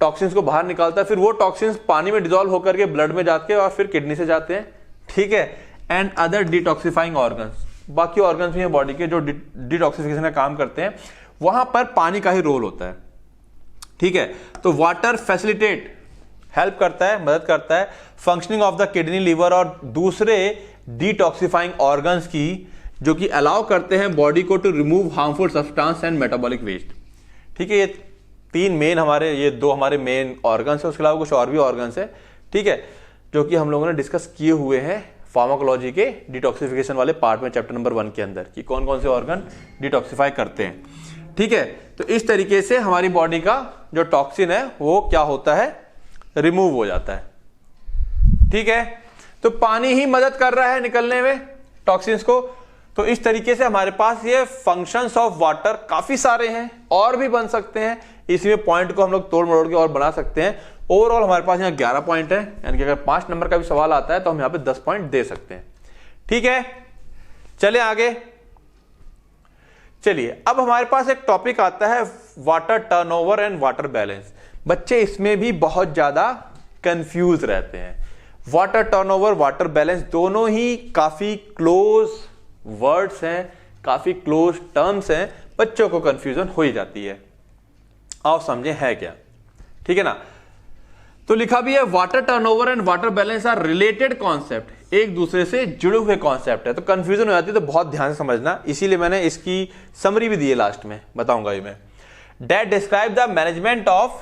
टॉक्सिन्स को बाहर निकालता है, फिर वो टॉक्सिन्स पानी में डिसॉल्व होकर के ब्लड में जाते हैं और फिर किडनी से जाते हैं। ठीक है, एंड अदर डिटॉक्सिफाइंग ऑर्गन्स, बाकी ऑर्गन्स भी हैं बॉडी के जो डिटॉक्सिफिकेशन का काम करते हैं, वहां पर पानी का ही रोल होता है। ठीक है, तो वाटर फैसिलिटेट, हेल्प करता है, मदद करता है functioning of the kidney, liver और दूसरे डिटॉक्सिफाइंग ऑर्गन्स की, जो कि अलाउ करते हैं बॉडी को to remove harmful substance and metabolic waste. ठीक है, ये तीन मेन हमारे, ये दो हमारे मेन ऑर्गन्स है, उसके अलावा कुछ और भी ऑर्गन्स है। ठीक है, जो कि हम लोगों ने डिस्कस किए हुए हैं फार्माकोलॉजी के डिटॉक्सिफिकेशन वाले पार्ट में, चैप्टर नंबर 1 के अंदर, कि कौन कौन से ऑर्गन डिटॉक्सिफाई करते हैं। ठीक है, तो इस तरीके से हमारी बॉडी का जो टॉक्सिन है वो क्या होता है? रिमूव हो जाता है। ठीक है, तो पानी ही मदद कर रहा है निकलने में टॉक्सिन्स को। तो इस तरीके से हमारे पास ये फंक्शंस ऑफ वाटर काफी सारे हैं, और भी बन सकते हैं, इसमें पॉइंट को हम लोग तोड़ मरोड़ के और बना सकते हैं। ओवरऑल हमारे पास यहाँ 11 पॉइंट है, यानी कि अगर 5 नंबर का भी सवाल आता है तो हम यहाँ पे 10 पॉइंट दे सकते हैं। ठीक है, चलिए आगे। चलिए, अब हमारे पास एक टॉपिक आता है water turnover and water balance. बच्चे इसमें भी बहुत ज्यादा कंफ्यूज रहते हैं। वाटर टर्नओवर, वाटर बैलेंस दोनों ही काफी क्लोज वर्ड्स हैं, काफी क्लोज टर्म्स हैं, बच्चों को कंफ्यूजन हो ही जाती है। आओ समझे है क्या, ठीक है ना। तो लिखा भी है water turnover and water balance are related concept, एक दूसरे से जुड़े हुए कॉन्सेप्ट है। तो कंफ्यूजन हो जाती है, तो बहुत ध्यान से समझना, इसीलिए मैंने इसकी समरी भी दी है, लास्ट में बताऊंगा ही मैं। That describe the management of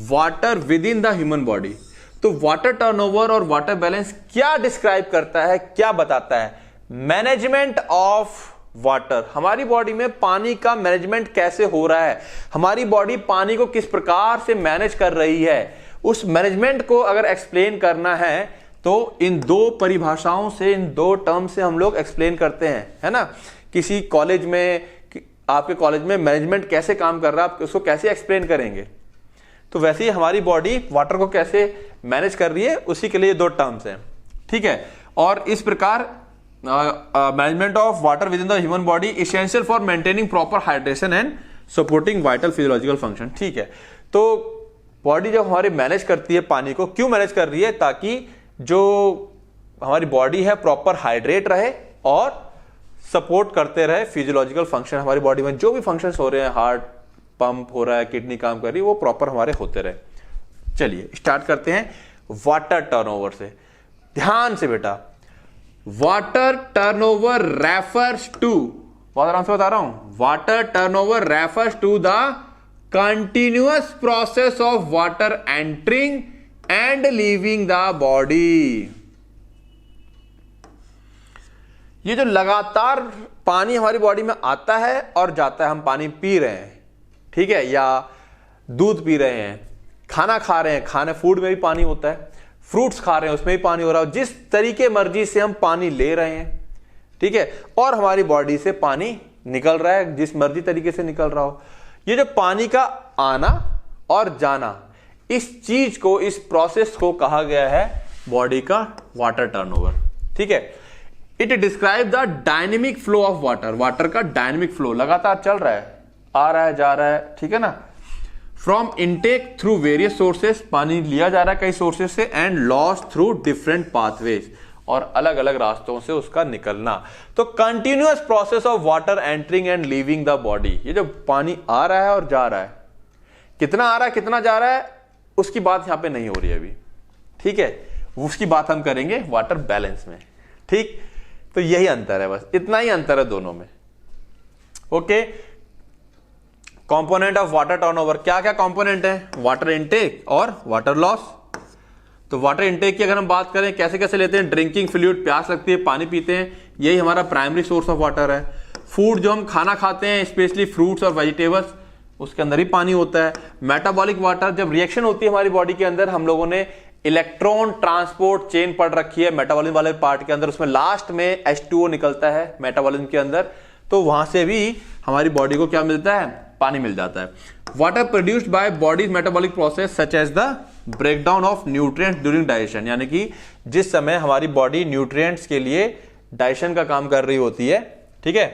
water within the the human body. तो वाटर टर्नओवर और वाटर बैलेंस क्या डिस्क्राइब करता है, क्या बताता है? मैनेजमेंट ऑफ वाटर, हमारी बॉडी में पानी का मैनेजमेंट कैसे हो रहा है, हमारी बॉडी पानी को किस प्रकार से मैनेज कर रही है, उस मैनेजमेंट को अगर एक्सप्लेन करना है तो इन दो परिभाषाओं से, इन दो टर्म से हम लोग एक्सप्लेन करते हैं, है ना। किसी कॉलेज में, आपके कॉलेज में मैनेजमेंट कैसे काम कर रहा है, आप उसको कैसे एक्सप्लेन करेंगे, तो वैसे ही हमारी बॉडी वाटर को कैसे मैनेज कर रही है, उसी के लिए दो टर्म्स हैं, ठीक है। और इस प्रकार management of water within the the human body essential for maintaining proper hydration and supporting vital physiological function, ठीक है। तो बॉडी जब हमारी मैनेज करती है पानी को, क्यों मैनेज कर रही है? ताकि जो हमारी बॉडी है प्रॉपर हाइड्रेट रहे और सपोर्ट करते रहे फिजियोलॉजिकल फंक्शन, हमारी बॉडी में जो भी फंक्शंस हो रहे हैं, हार्ट पंप हो रहा है, किडनी काम कर रही है, वो प्रॉपर हमारे होते रहे। चलिए स्टार्ट करते हैं वाटर टर्नओवर से। ध्यान से बेटा, वाटर टर्नओवर रेफर्स टू, बहुत आराम से बता रहा हूं, water turnover refers to the continuous process of water entering and leaving the body. ये जो लगातार पानी हमारी बॉडी में आता है और जाता है, हम पानी पी रहे हैं, ठीक है, या दूध पी रहे हैं, खाना खा रहे हैं, खाने फूड में भी पानी होता है, फ्रूट्स खा रहे हैं उसमें भी पानी हो रहा है, जिस तरीके मर्जी से हम पानी ले रहे हैं, ठीक है, और हमारी बॉडी से पानी निकल रहा है जिस मर्जी तरीके से निकल रहा हो। ये जो पानी का आना और जाना, इस चीज को, इस प्रोसेस को कहा गया है बॉडी का वाटर टर्नओवर, ठीक है। It describe the dynamic flow of water, water का डायनेमिक फ्लो लगातार चल रहा है, आ रहा है, जा रहा है, ठीक है ना। From intake through various sources, पानी लिया जा रहा है कई सोर्सेस से, and loss through different pathways, और अलग अलग रास्तों से उसका निकलना। तो continuous process of water entering and leaving the body, ये जो पानी आ रहा है और जा रहा है, कितना आ रहा है कितना जा रहा है उसकी बात यहां पे नहीं हो रही है अभी, ठीक है, उसकी बात हम करेंगे वाटर बैलेंस में, ठीक। तो यही अंतर है, बस इतना ही अंतर है दोनों में, okay. Component of water turnover, क्या क्या कंपोनेंट है? वाटर इनटेक और वाटर लॉस। तो वाटर इनटेक की अगर हम बात करें, कैसे कैसे लेते हैं? ड्रिंकिंग फ्लूइड, प्यास लगती है, पानी पीते हैं, यही हमारा प्राइमरी सोर्स ऑफ वाटर है। फूड, जो हम खाना खाते हैं, स्पेशली फ्रूट्स और वेजिटेबल्स, उसके अंदर ही पानी होता है। मेटाबॉलिक वाटर, जब रिएक्शन होती है हमारी बॉडी के अंदर, हम लोगों ने इलेक्ट्रॉन ट्रांसपोर्ट चेन पढ़ रखी है मेटाबॉलिज्म वाले पार्ट के अंदर, उसमें लास्ट में H2O निकलता है मेटाबॉलिज्म के अंदर, तो वहां से भी हमारी बॉडी को क्या मिलता है? पानी मिल जाता है। Water produced by body's metabolic process such as the breakdown of nutrients during digestion, यानी कि जिस समय हमारी बॉडी न्यूट्रिएंट्स के लिए डाइजेशन का काम कर रही होती है, ठीक है,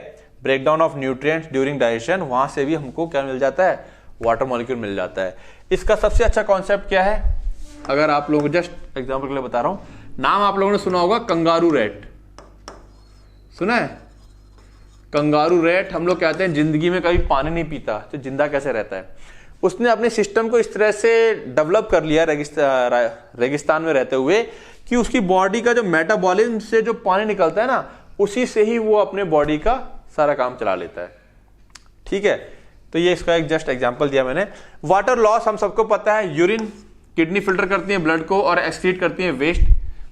breakdown of nutrients during digestion, वहां से भी हमको क्या मिल जाता है? वाटर मॉलिक्यूल मिल जाता है। इसका सबसे अच्छा कॉन्सेप्ट क्या है? अगर आप लोगों को जस्ट एग्जांपल के लिए बता रहा हूं, नाम आप लोगों ने सुना होगा कंगारू रैट, सुना है? कंगारू रैट, हम लोग कहते हैं जिंदगी में कभी पानी नहीं पीता, तो जिंदा कैसे रहता है? उसने अपने सिस्टम को इस तरह से डेवलप कर लिया रेगिस्तान में रहते हुए कि उसकी बॉडी का जो मेटाबॉलिज्म से जो पानी निकलता है ना, उसी से ही वो अपने बॉडी का सारा काम चला लेता है, ठीक है। तो ये इसका एक जस्ट एग्जांपल दिया मैंने। वाटर लॉस हम सबको पता है, यूरिन, किडनी फिल्टर करती है ब्लड को और एक्सक्रीट करती है वेस्ट,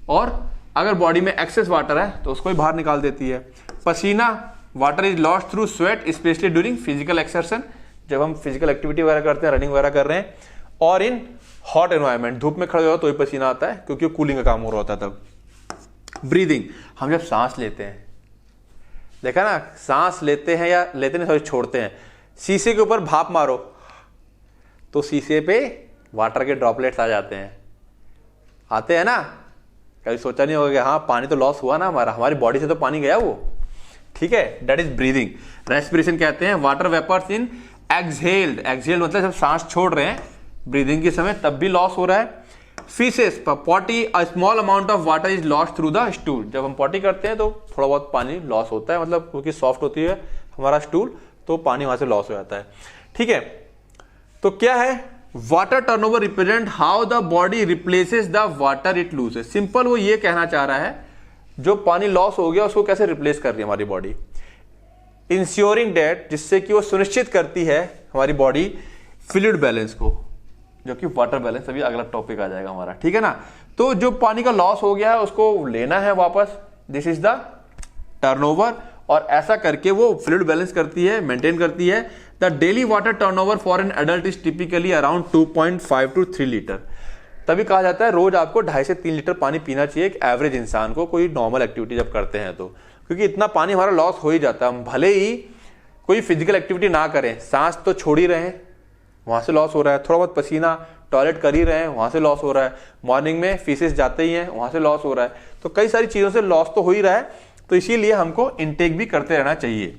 और अगर बॉडी में एक्सेस वाटर है तो उसको ही बाहर निकाल देती है। पसीना, water is lost through sweat specially during physical exertion, जब हम फिजिकल एक्टिविटी वगैरह करते हैं, रनिंग वगैरह कर रहे हैं, और इन हॉट एनवायरमेंट, धूप में खड़े हो तो ही पसीना आता है क्योंकि कूलिंग का काम हो रहा होता है तब। ब्रीदिंग, हम जब सांस लेते हैं, देखा ना, सांस लेते हैं या लेते नहीं, सॉरी छोड़ते हैं, शीशे के ऊपर भाप मारो तो शीशे पे वाटर के ड्रॉपलेट्स आ जाते हैं, आते हैं ना। कभी सोचा नहीं होगा कि हाँ पानी तो लॉस हुआ ना हमारा, हमारी बॉडी से तो पानी गया वो, ठीक है, दैट इज ब्रीदिंग। रेस्पिरेशन कहते हैं water vapours in exhaled, exhaled मतलब जब सांस छोड़ रहे हैं ब्रीदिंग के समय, तब भी लॉस हो रहा है। Faeces potty, a small amount of water is lost through the stool. जब हम पॉटी करते हैं तो थोड़ा बहुत पानी लॉस होता है, मतलब क्योंकि सॉफ्ट होती है हमारा स्टूल तो पानी वहां से लॉस हो जाता है। ठीक है, तो क्या है, water turnover represent how the body replaces the water it loses. Simple वो ये कहना चाह रहा है जो पानी लॉस हो गया उसको कैसे रिप्लेस कर रही है हमारी बॉडी। इंश्योरिंग डेट, जिससे कि वो सुनिश्चित करती है हमारी बॉडी फ्लूइड बैलेंस को, जो कि वाटर बैलेंस अभी अगला टॉपिक आ जाएगा हमारा। ठीक है ना, तो जो पानी का लॉस हो गया है उसको लेना है वापस, दिस इज द टर्नओवर, और ऐसा करके वो फ्लूइड बैलेंस करती है, मेंटेन करती है। The daily water turnover for an adult is typically around 2.5 to 3 litre. तभी कहा जाता है रोज आपको 2.5 से 3 लीटर पानी पीना चाहिए एक एवरेज इंसान को, कोई नॉर्मल एक्टिविटी जब करते हैं तो, क्योंकि इतना पानी हमारा लॉस हो ही जाता है। हम भले ही कोई फिजिकल एक्टिविटी ना करें, सांस तो छोड़ ही रहे हैं, वहां से लॉस हो रहा है, थोड़ा बहुत पसीना, टॉयलेट कर ही रहे हैं, वहां से लॉस हो रहा है, मॉर्निंग में फीसेस जाते ही हैं, वहां से लॉस हो रहा है, तो कई सारी चीजों से लॉस तो हो ही रहा है, तो इसीलिए हमको इनटेक भी करते रहना चाहिए।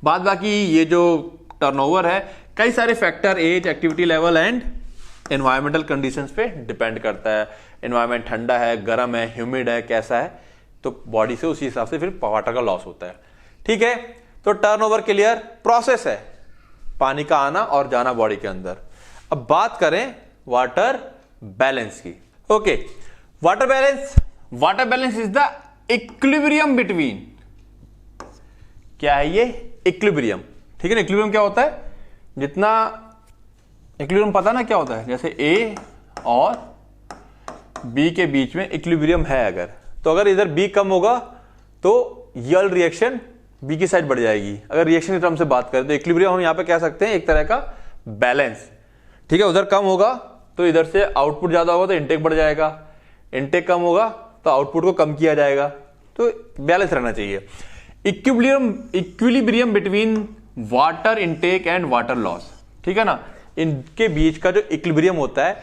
बाद बाकी ये जो टर्नओवर है कई सारे factor, age, activity level and environmental conditions पे डिपेंड करता है। एनवायरमेंट ठंडा है, गर्म है, ह्यूमिड है, कैसा है, तो बॉडी से उसी हिसाब से फिर वाटर का लॉस होता है। ठीक है, तो टर्नओवर क्लियर, प्रोसेस है पानी का आना और जाना बॉडी के अंदर। अब बात करें वाटर बैलेंस की। Okay, water balance is the equilibrium between, क्या है ये, इक्विलिब्रियम। ठीक है ना, इक्विलिब्रियम क्या होता है, जितना इक्विलिब्रियम पता ना क्या होता है, जैसे ए और बी के बीच में इक्विलिब्रियम है अगर, तो अगर इधर बी कम होगा तो यल रिएक्शन बी की साइड बढ़ जाएगी। अगर रिएक्शन के टर्म से बात करें तो इक्विलिब्रियम हम यहां पे कह सकते हैं एक तरह का बैलेंस। ठीक है, उधर कम होगा तो इधर से आउटपुट ज्यादा होगा तो इनटेक बढ़ जाएगा, इनटेक कम होगा तो आउटपुट को कम किया जाएगा, तो बैलेंस रहना चाहिए। Equilibrium between water intake and water loss. ठीक है ना, इनके बीच का जो इक्विलिब्रियम होता है,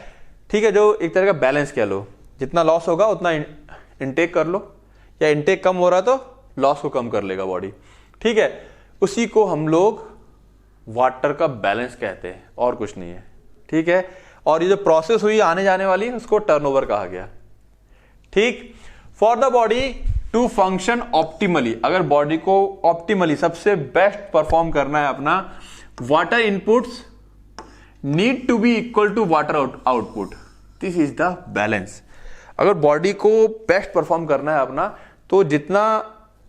ठीक है, जो एक तरह का बैलेंस कह लो, जितना लॉस होगा उतना इनटेक कर लो, या इनटेक कम हो रहा तो लॉस को कम कर लेगा बॉडी। ठीक है, उसी को हम लोग वाटर का बैलेंस कहते हैं और कुछ नहीं है। ठीक है, और ये जो प्रोसेस हुई आने जाने वाली उसको टर्नओवर कहा गया। ठीक, for the body to function optimally, अगर बॉडी को ऑप्टिमली सबसे बेस्ट परफॉर्म करना है अपना, water inputs need to be equal to water output, this is the balance. अगर बॉडी को बेस्ट परफॉर्म करना है अपना तो जितना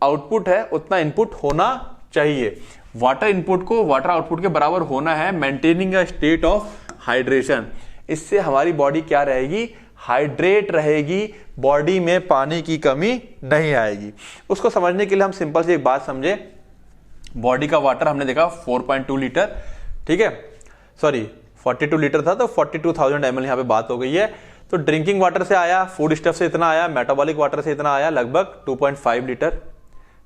आउटपुट है उतना इनपुट होना चाहिए। वाटर इनपुट को वाटर आउटपुट के बराबर होना है, maintaining a state of hydration. इससे हमारी बॉडी क्या रहेगी, हाइड्रेट रहेगी, बॉडी में पानी की कमी नहीं आएगी। उसको समझने के लिए हम सिंपल सी एक बात समझे, बॉडी का वाटर हमने देखा 4.2 लीटर, ठीक है, सॉरी 42 लीटर था तो 42,000 ml यहां पे बात हो गई है। तो ड्रिंकिंग वाटर से आया, फूड स्टफ से इतना आया, मेटाबॉलिक वाटर से इतना आया, लगभग 2.5 लीटर,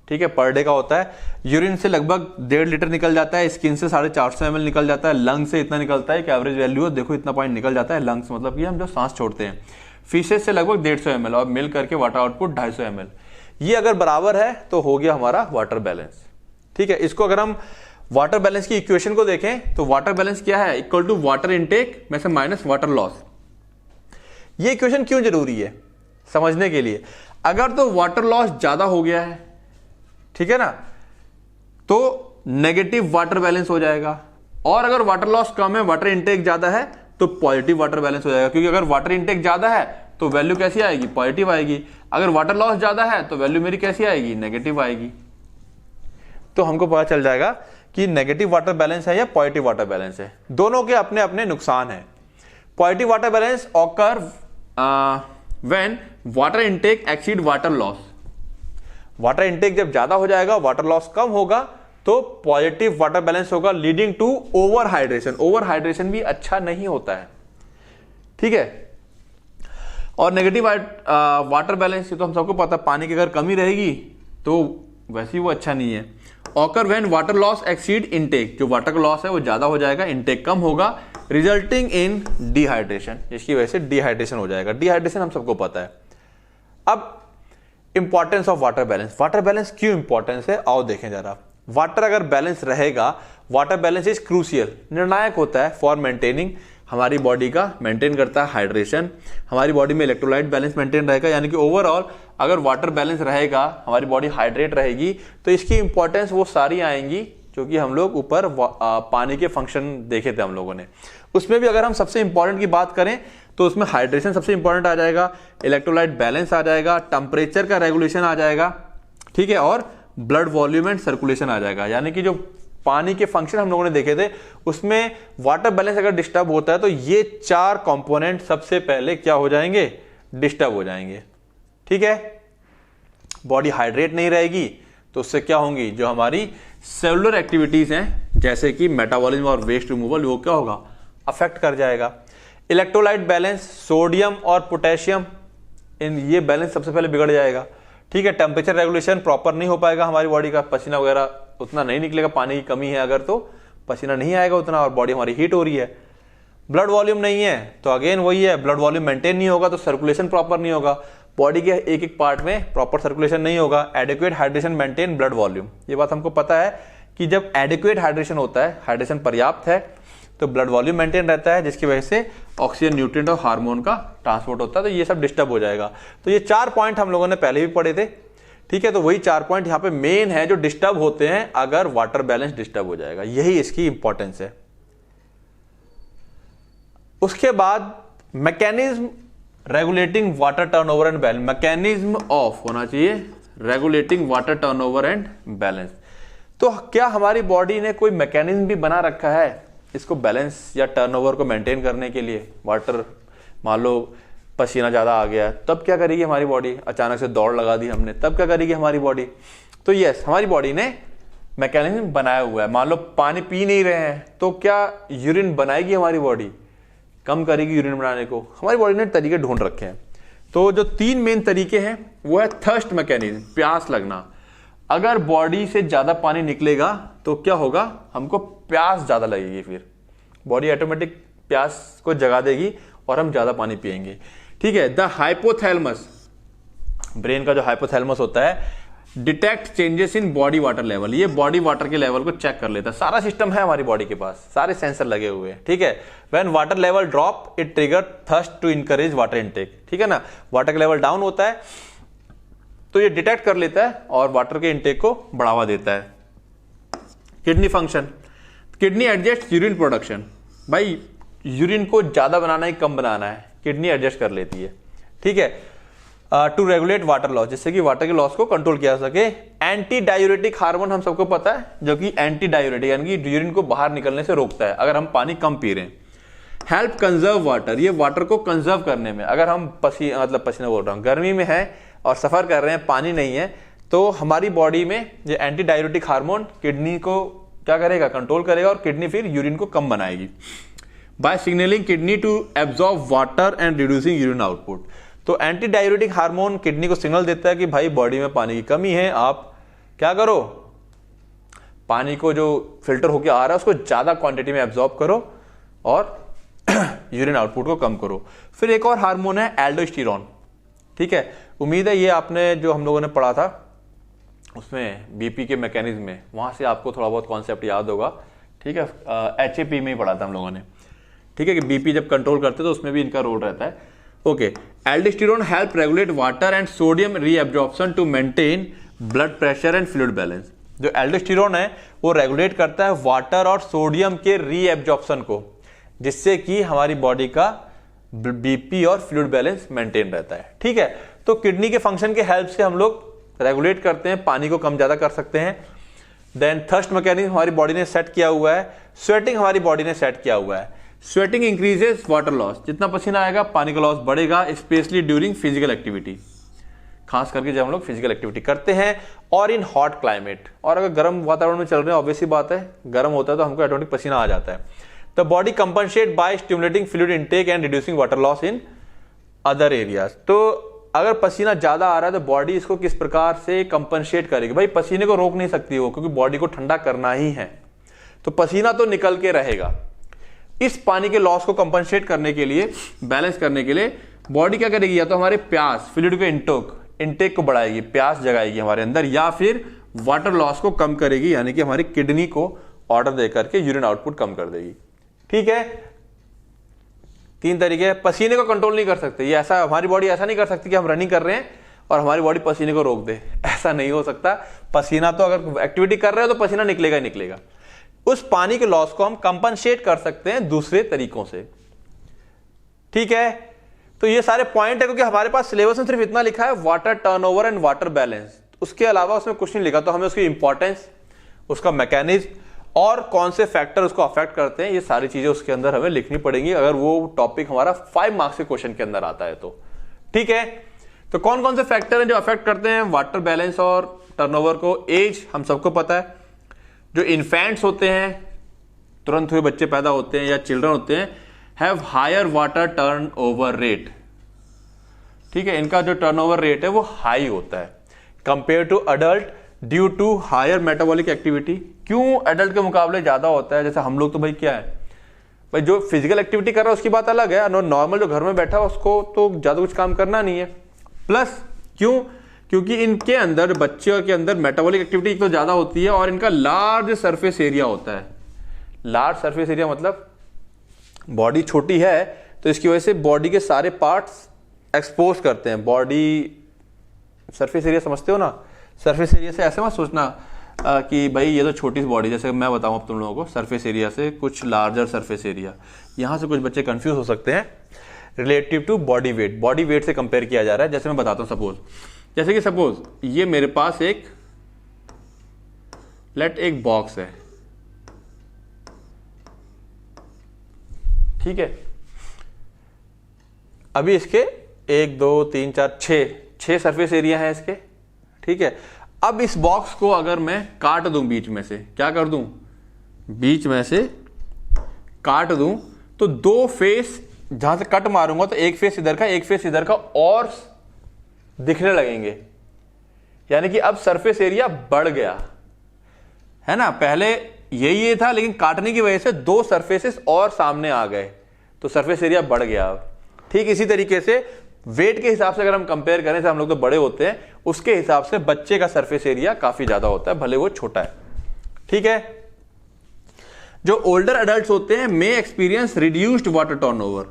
ठीक है, पर डे का होता है। यूरिन से लगभग 1.5 लीटर निकल जाता है, स्किन से 450 ml निकल जाता है, लंग से इतना निकलता है कि एवरेज वैल्यू देखो इतना पॉइंट निकल जाता है, लंग्स मतलब कि हम जो सांस छोड़ते हैं। फिशेस से लगभग 150 ml और मिल करके वाटर आउटपुट 250 ml। ये अगर बराबर है तो हो गया हमारा वाटर बैलेंस। ठीक है, इसको अगर हम वाटर बैलेंस की इक्वेशन को देखें तो वाटर बैलेंस क्या है, इक्वल टू वाटर इनटेक में से माइनस वाटर लॉस। ये इक्वेशन क्यों जरूरी है समझने के लिए, अगर तो वाटर लॉस ज्यादा हो गया है, ठीक है ना, तो नेगेटिव वाटर बैलेंस हो जाएगा, और अगर वाटर लॉस कम है, वाटर इनटेक ज्यादा है तो पॉजिटिव वाटर बैलेंस हो जाएगा। क्योंकि अगर वाटर इनटेक ज्यादा है तो वैल्यू कैसी आएगी, पॉजिटिव आएगी। अगर वाटर लॉस ज्यादा है तो वैल्यू मेरी कैसी आएगी, नेगेटिव आएगी। तो हमको पता चल जाएगा कि नेगेटिव वाटर बैलेंस है या पॉजिटिव वाटर बैलेंस है। दोनों के अपने अपने नुकसान है। Positive water balance occur when water intake exceed water loss. Water intake जब ज्यादा हो जाएगा, वाटर लॉस कम होगा, तो पॉजिटिव वाटर बैलेंस होगा, leading to over hydration. Over hydration भी अच्छा नहीं होता है, ठीक है। और नेगेटिव वाटर बैलेंस तो हम सबको पता है, पानी की अगर कमी रहेगी तो वैसे ही वो अच्छा नहीं है। Occur when water loss exceed intake, जो वाटर का लॉस है वो ज्यादा हो जाएगा, इनटेक कम होगा, रिजल्टिंग इन डिहाइड्रेशन, जिसकी वजह से डिहाइड्रेशन हो जाएगा। डिहाइड्रेशन हम सबको पता है। अब importance of water balance. Water balance क्यों इंपॉर्टेंस है, आओ देखें जरा। वाटर अगर बैलेंस रहेगा, वाटर बैलेंस इज क्रूशियल, निर्णायक होता है फॉर मेंटेनिंग हमारी बॉडी का मेंटेन करता है हाइड्रेशन, हमारी बॉडी में इलेक्ट्रोलाइट बैलेंस मेंटेन रहेगा, यानी कि ओवरऑल अगर वाटर बैलेंस रहेगा, हमारी बॉडी हाइड्रेट रहेगी, तो इसकी इंपॉर्टेंस वो सारी आएंगी जो कि हम लोग ऊपर पानी के फंक्शन देखे थे हम लोगों ने। उसमें भी अगर हम सबसे इंपॉर्टेंट की बात करें तो उसमें हाइड्रेशन सबसे इंपॉर्टेंट आ जाएगा, इलेक्ट्रोलाइट बैलेंस आ जाएगा, टेम्परेचर का रेगुलेशन आ जाएगा, ठीक है, और ब्लड वॉल्यूम एंड सर्कुलेशन आ जाएगा। यानी कि जो पानी के फंक्शन हम लोगों ने देखे थे उसमें वाटर बैलेंस अगर डिस्टर्ब होता है तो ये 4 कंपोनेंट सबसे पहले क्या हो जाएंगे, डिस्टर्ब हो जाएंगे, ठीक है। बॉडी हाइड्रेट नहीं रहेगी तो उससे क्या होंगी, जो हमारी सेलुलर एक्टिविटीज हैं जैसे कि मेटाबॉलिज्म और वेस्ट रिमूवल, वो क्या होगा, अफेक्ट कर जाएगा। इलेक्ट्रोलाइट बैलेंस, सोडियम और पोटेशियम, इन ये बैलेंस सबसे पहले बिगड़ जाएगा, ठीक है। टेम्परेचर रेगुलेशन प्रॉपर नहीं हो पाएगा, हमारी बॉडी का पसीना वगैरह उतना नहीं निकलेगा, पानी की कमी है अगर तो पसीना नहीं आएगा उतना और बॉडी हमारी हीट हो रही है। ब्लड वॉल्यूम नहीं है तो अगेन वही है, ब्लड वॉल्यूम मेंटेन नहीं होगा तो सर्कुलेशन प्रॉपर नहीं होगा, बॉडी के एक एक पार्ट में प्रॉपर सर्कुलेशन नहीं होगा। Adequate hydration maintain blood volume, ये बात हमको पता है कि जब एडिक्वेट हाइड्रेशन होता है, हाइड्रेशन पर्याप्त है, तो ब्लड वॉल्यूम मेंटेन रहता है, जिसकी वजह से ऑक्सीजन, न्यूट्रिएंट और हार्मोन का ट्रांसपोर्ट होता है, तो ये सब डिस्टर्ब हो जाएगा। तो ये 4 पॉइंट हम लोगों ने पहले भी पढ़े थे, ठीक है। तो वही 4 पॉइंट यहाँ पे मेन है जो डिस्टर्ब होते हैं अगर वाटर बैलेंस डिस्टर्ब हो जाएगा, यही इसकी इंपॉर्टेंस है। उसके बाद mechanism regulating water turnover and balance, mechanism of होना चाहिए regulating water turnover and balance. तो क्या हमारी बॉडी ने कोई मैकेनिज्म भी बना रखा है इसको बैलेंस या टर्नओवर को मेंटेन करने के लिए? वाटर, मान लो पसीना ज्यादा आ गया तब क्या करेगी हमारी बॉडी, अचानक से दौड़ लगा दी हमने तब क्या करेगी हमारी बॉडी? तो यस, हमारी बॉडी ने मैकेनिज्म बनाया हुआ है। मान लो पानी पी नहीं रहे हैं तो क्या यूरिन बनाएगी हमारी बॉडी, कम करेगी यूरिन बनाने को? हमारी बॉडी ने तरीके ढूंढ रखे हैं। तो जो 3 मेन तरीके हैं वो है थर्स्ट मैकेनिज्म, प्यास लगना। अगर बॉडी से ज्यादा पानी निकलेगा तो क्या होगा, हमको प्यास ज्यादा लगेगी, फिर बॉडी ऑटोमेटिक प्यास को जगा देगी और हम ज्यादा पानी पिएंगे, ठीक है। द हाइपोथैलेमस, ब्रेन का जो हाइपोथैलेमस होता है, detect changes in body water level, ये बॉडी वाटर के लेवल को चेक कर लेता है। सारा सिस्टम है हमारी बॉडी के पास, सारे सेंसर लगे हुए हैं, ठीक है। When water level drop it trigger thirst to encourage water intake, ठीक है ना। वाटर का लेवल डाउन होता है तो ये डिटेक्ट कर लेता है और वाटर के इनटेक को बढ़ावा देता है। Kidney function, kidney adjust urine production, भाई यूरिन को ज्यादा बनाना है कम बनाना है, किडनी एडजस्ट कर लेती है, ठीक है। टू रेगुलेट वाटर लॉस, जिससे कि वाटर के लॉस को कंट्रोल किया जा सके। एंटी डायूरेटिक हार्मोन हम सबको पता है, जो कि एंटी डायूरेटिक यानी कि यूरिन को बाहर निकलने से रोकता है अगर हम पानी कम पी रहे हैं। हेल्प कंजर्व वाटर, ये वाटर को कंजर्व करने में, अगर हम पसीना बोल रहा हूं, गर्मी में है और सफर कर रहे हैं, पानी नहीं है, तो हमारी बॉडी में ये एंटी डायूरेटिक हार्मोन किडनी को क्या करेगा, कंट्रोल करेगा और किडनी फिर यूरिन को कम बनाएगी। By signaling kidney to absorb water and reducing urine output, तो एंटी डायूरेटिक हार्मोन किडनी को सिग्नल देता है कि भाई बॉडी में पानी की कमी है, आप क्या करो, पानी को जो फिल्टर होकर आ रहा है उसको ज्यादा क्वांटिटी में एब्जॉर्ब करो और यूरिन आउटपुट को कम करो। फिर एक और हार्मोन है एल्डोस्टेरोन, ठीक है। उम्मीद है ये आपने जो हम लोगों ने पढ़ा था उसमें बीपी के मैकेनिज्म में, वहां से आपको थोड़ा बहुत कॉन्सेप्ट याद होगा, ठीक है। HAP में ही पढ़ा था हम लोगों ने, ठीक है, कि बीपी जब कंट्रोल करते तो उसमें भी इनका रोल रहता है। Okay, aldosterone help regulate water and sodium reabsorption to maintain blood pressure and fluid balance. जो एल्डोस्टेरोन है वो रेगुलेट करता है वाटर और सोडियम के रीएब्जॉर्प्शन को, जिससे कि हमारी बॉडी का बीपी और फ्लूइड बैलेंस मेंटेन रहता है, ठीक है। तो किडनी के फंक्शन के हेल्प से हम लोग रेगुलेट करते हैं, पानी को कम ज्यादा कर सकते हैं। देन थर्स्ट मैकेनिज्म हमारी बॉडी ने सेट किया हुआ है। स्वेटिंग हमारी बॉडी ने सेट किया हुआ है। स्वेटिंग इंक्रीजेस वाटर लॉस, जितना पसीना आएगा पानी का लॉस बढ़ेगा, स्पेशली ड्यूरिंग फिजिकल एक्टिविटी, खास करके जब हम लोग फिजिकल एक्टिविटी करते हैं और इन हॉट क्लाइमेट। और अगर गर्म वातावरण में चल रहे हैं, ऑब्वियसली बात है गर्म होता है तो हमको ऑटोमेटिक पसीना आ जाता है। The body compensate by stimulating fluid intake and reducing water loss in other areas. तो अगर पसीना ज्यादा आ रहा है तो बॉडी इसको किस प्रकार से कंपनसेट करेगी? भाई पसीने को रोक नहीं सकती वो, क्योंकि बॉडी को ठंडा करना ही है, तो पसीना तो निकल के रहेगा। इस पानी के लॉस को कंपनसेट करने के लिए, बैलेंस करने के लिए बॉडी क्या करेगी, या तो हमारे प्यास, फ्लूइड के इनटेक को बढ़ाएगी, प्यास जगाएगी हमारे अंदर, या फिर वाटर लॉस को कम करेगी, यानी कि हमारी किडनी को ऑर्डर देकर के यूरिन आउटपुट कम कर देगी, ठीक है। तीन तरीके, पसीने को कंट्रोल नहीं कर सकते, ये ऐसा हमारी बॉडी ऐसा नहीं कर सकती कि हम रनिंग कर रहे हैं और हमारी बॉडी पसीने को रोक दे, ऐसा नहीं हो सकता। पसीना तो अगर एक्टिविटी कर रहे हो तो पसीना निकलेगा ही निकलेगा। उस पानी के लॉस को हम कंपनसेट कर सकते हैं दूसरे तरीकों से, ठीक है। तो ये सारे पॉइंट है, क्योंकि हमारे पास सिलेबस में सिर्फ इतना लिखा है water turnover and water balance, उसके अलावा उसमें कुछ नहीं लिखा। तो हमें उसकी इंपॉर्टेंस, उसका मैकेनिज्म और कौन से फैक्टर उसको अफेक्ट करते हैं, ये सारी चीजें उसके अंदर हमें लिखनी पड़ेंगी अगर वो टॉपिक हमारा 5 मार्क्स के क्वेश्चन के अंदर आता है तो, ठीक है। तो कौन कौन से फैक्टर हैं जो अफेक्ट करते हैं वाटर बैलेंस और टर्नओवर को? एज हम सबको पता है, जो इन्फेंट्स होते हैं, तुरंत हुए बच्चे पैदा होते हैं या चिल्ड्रन होते हैं, have higher water turnover rate, ठीक है। इनका जो टर्नओवर रेट है वो हाई होता है compare to adult due to higher metabolic activity. क्यों अडल्ट के मुकाबले ज्यादा होता है? जैसे हम लोग तो भाई क्या है, भाई जो फिजिकल एक्टिविटी कर रहा है उसकी बात अलग है, नॉर्मल जो घर में बैठा है उसको तो ज्यादा कुछ काम करना नहीं है। प्लस क्यों? क्योंकि इनके अंदर, बच्चों के अंदर मेटाबॉलिक एक्टिविटी तो ज्यादा होती है और इनका लार्ज सरफेस एरिया होता है। लार्ज सरफेस एरिया मतलब बॉडी छोटी है तो इसकी वजह से बॉडी के सारे पार्ट्स एक्सपोज करते हैं। बॉडी सरफेस एरिया समझते हो ना? सरफेस एरिया से ऐसे मत सोचना कि भाई ये तो छोटी सी बॉडी, जैसे मैं बताऊं अब तुम लोगों को, सरफेस एरिया से कुछ लार्जर सरफेस एरिया, यहां से कुछ बच्चे कंफ्यूज हो सकते हैं। Relative to body weight, body weight से कंपेयर किया जा रहा है। जैसे मैं बताता हूं, सपोज, जैसे कि सपोज ये मेरे पास एक बॉक्स है, ठीक है। अभी इसके 1 2 3 4 6 सरफेस एरिया है इसके, ठीक है। अब इस बॉक्स को अगर मैं काट दूं बीच में से, क्या कर दूं, बीच में से काट दूं, तो 2 फेस, जहां से कट मारूंगा तो एक फेस इधर का, एक फेस इधर का और दिखने लगेंगे। यानी कि अब सरफेस एरिया बढ़ गया है ना। पहले ये था, लेकिन काटने की वजह से 2 सरफेसेस और सामने आ गए तो सरफेस एरिया बढ़ गया। ठीक इसी तरीके से वेट के हिसाब से अगर हम कंपेयर करें, हम लोग तो बड़े होते हैं, उसके हिसाब से बच्चे का सरफेस एरिया काफी ज्यादा होता है, भले वो छोटा है, ठीक है। जो ओल्डर अडल्ट्स होते हैं मे एक्सपीरियंस रिड्यूस्ड वाटर टर्नओवर,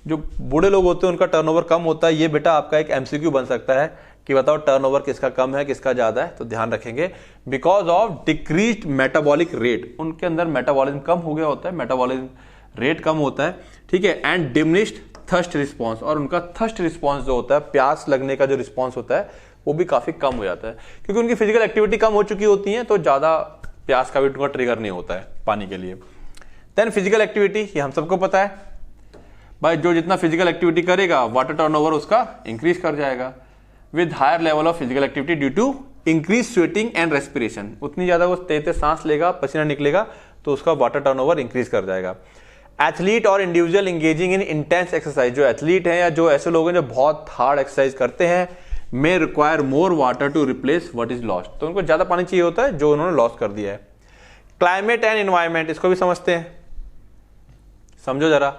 जो बूढ़े लोग होते हैं उनका टर्नओवर कम होता है। ये बेटा आपका एक एमसीक्यू बन सकता है कि बताओ टर्नओवर किसका कम है किसका ज्यादा है, तो ध्यान रखेंगे। Because of decreased metabolic rate, उनके अंदर मेटाबॉलिज्म कम हो गया होता है, मेटाबॉलिज्म रेट कम होता है, ठीक है। एंड डिमिनिश्ड थर्स्ट रिस्पॉन्स, और उनका थर्स्ट रिस्पॉन्स जो होता है, प्यास लगने का जो रिस्पॉन्स होता है वो भी काफी कम हो जाता है, क्योंकि उनकी फिजिकल एक्टिविटी कम हो चुकी होती है, तो ज्यादा प्यास का भी उनका ट्रिगर नहीं होता है पानी के लिए। देन फिजिकल एक्टिविटी, ये हम सबको पता है भाई, जो जितना फिजिकल एक्टिविटी करेगा वाटर टर्नओवर उसका इंक्रीज कर जाएगा। With higher level of physical activity due to increase sweating and respiration, उतनी ज्यादा वो तेज तेज सांस लेगा, पसीना निकलेगा, तो उसका वाटर टर्नओवर इंक्रीज कर जाएगा। एथलीट और इंडिविजुअल इंगेजिंग इन इंटेंस एक्सरसाइज, जो एथलीट हैं या जो ऐसे लोग हैं जो बहुत हार्ड एक्सरसाइज करते हैं, may require more water to replace what is lost, तो उनको ज्यादा पानी चाहिए होता है जो उन्होंने लॉस कर दिया है। क्लाइमेट एंड एनवायरमेंट, इसको भी समझते हैं, समझो जरा।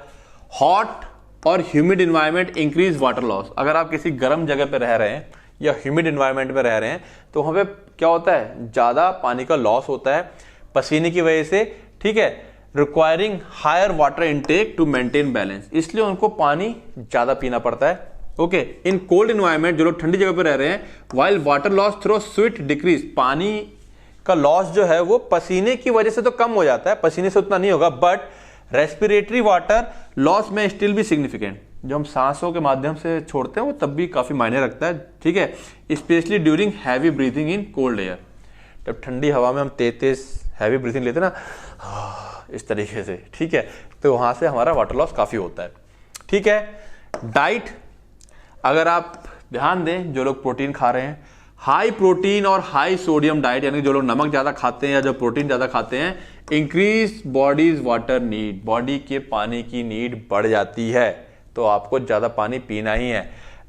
हॉट और humid environment increase water loss, अगर आप किसी गर्म जगह पे रह रहे हैं या ह्यूमिड एनवायरमेंट में रह रहे हैं तो वहां पे क्या होता है, ज्यादा पानी का लॉस होता है पसीने की वजह से, ठीक है। Requiring higher water intake to maintain balance, इसलिए उनको पानी ज्यादा पीना पड़ता है, ओके। इन कोल्ड एनवायरमेंट, जो लोग ठंडी जगह पे रह रहे हैं, while water loss through sweat decrease, पानी का लॉस जो है वो पसीने की वजह से तो कम हो जाता है, पसीने से उतना नहीं होगा, बट रेस्पिरेटरी वाटर लॉस में स्टिल भी सिग्निफिकेंट, जो हम सांसों के माध्यम से छोड़ते हैं वो तब भी काफी मायने रखता है, ठीक है। Specially during heavy breathing in cold air, जब ठंडी हवा में हम तेज तेज हैवी ब्रीथिंग लेते हैं ना इस तरीके से, ठीक है, तो वहां से हमारा वाटर लॉस काफी होता है, ठीक है। डाइट, अगर आप ध्यान दें, जो लोग प्रोटीन खा रहे हैं, हाई प्रोटीन और हाई सोडियम डाइट, यानी जो लोग नमक ज्यादा खाते हैं या जो प्रोटीन ज्यादा खाते हैं, increase bodies water need, body के पानी की नीड बढ़ जाती है, तो आपको ज्यादा पानी पीना ही है।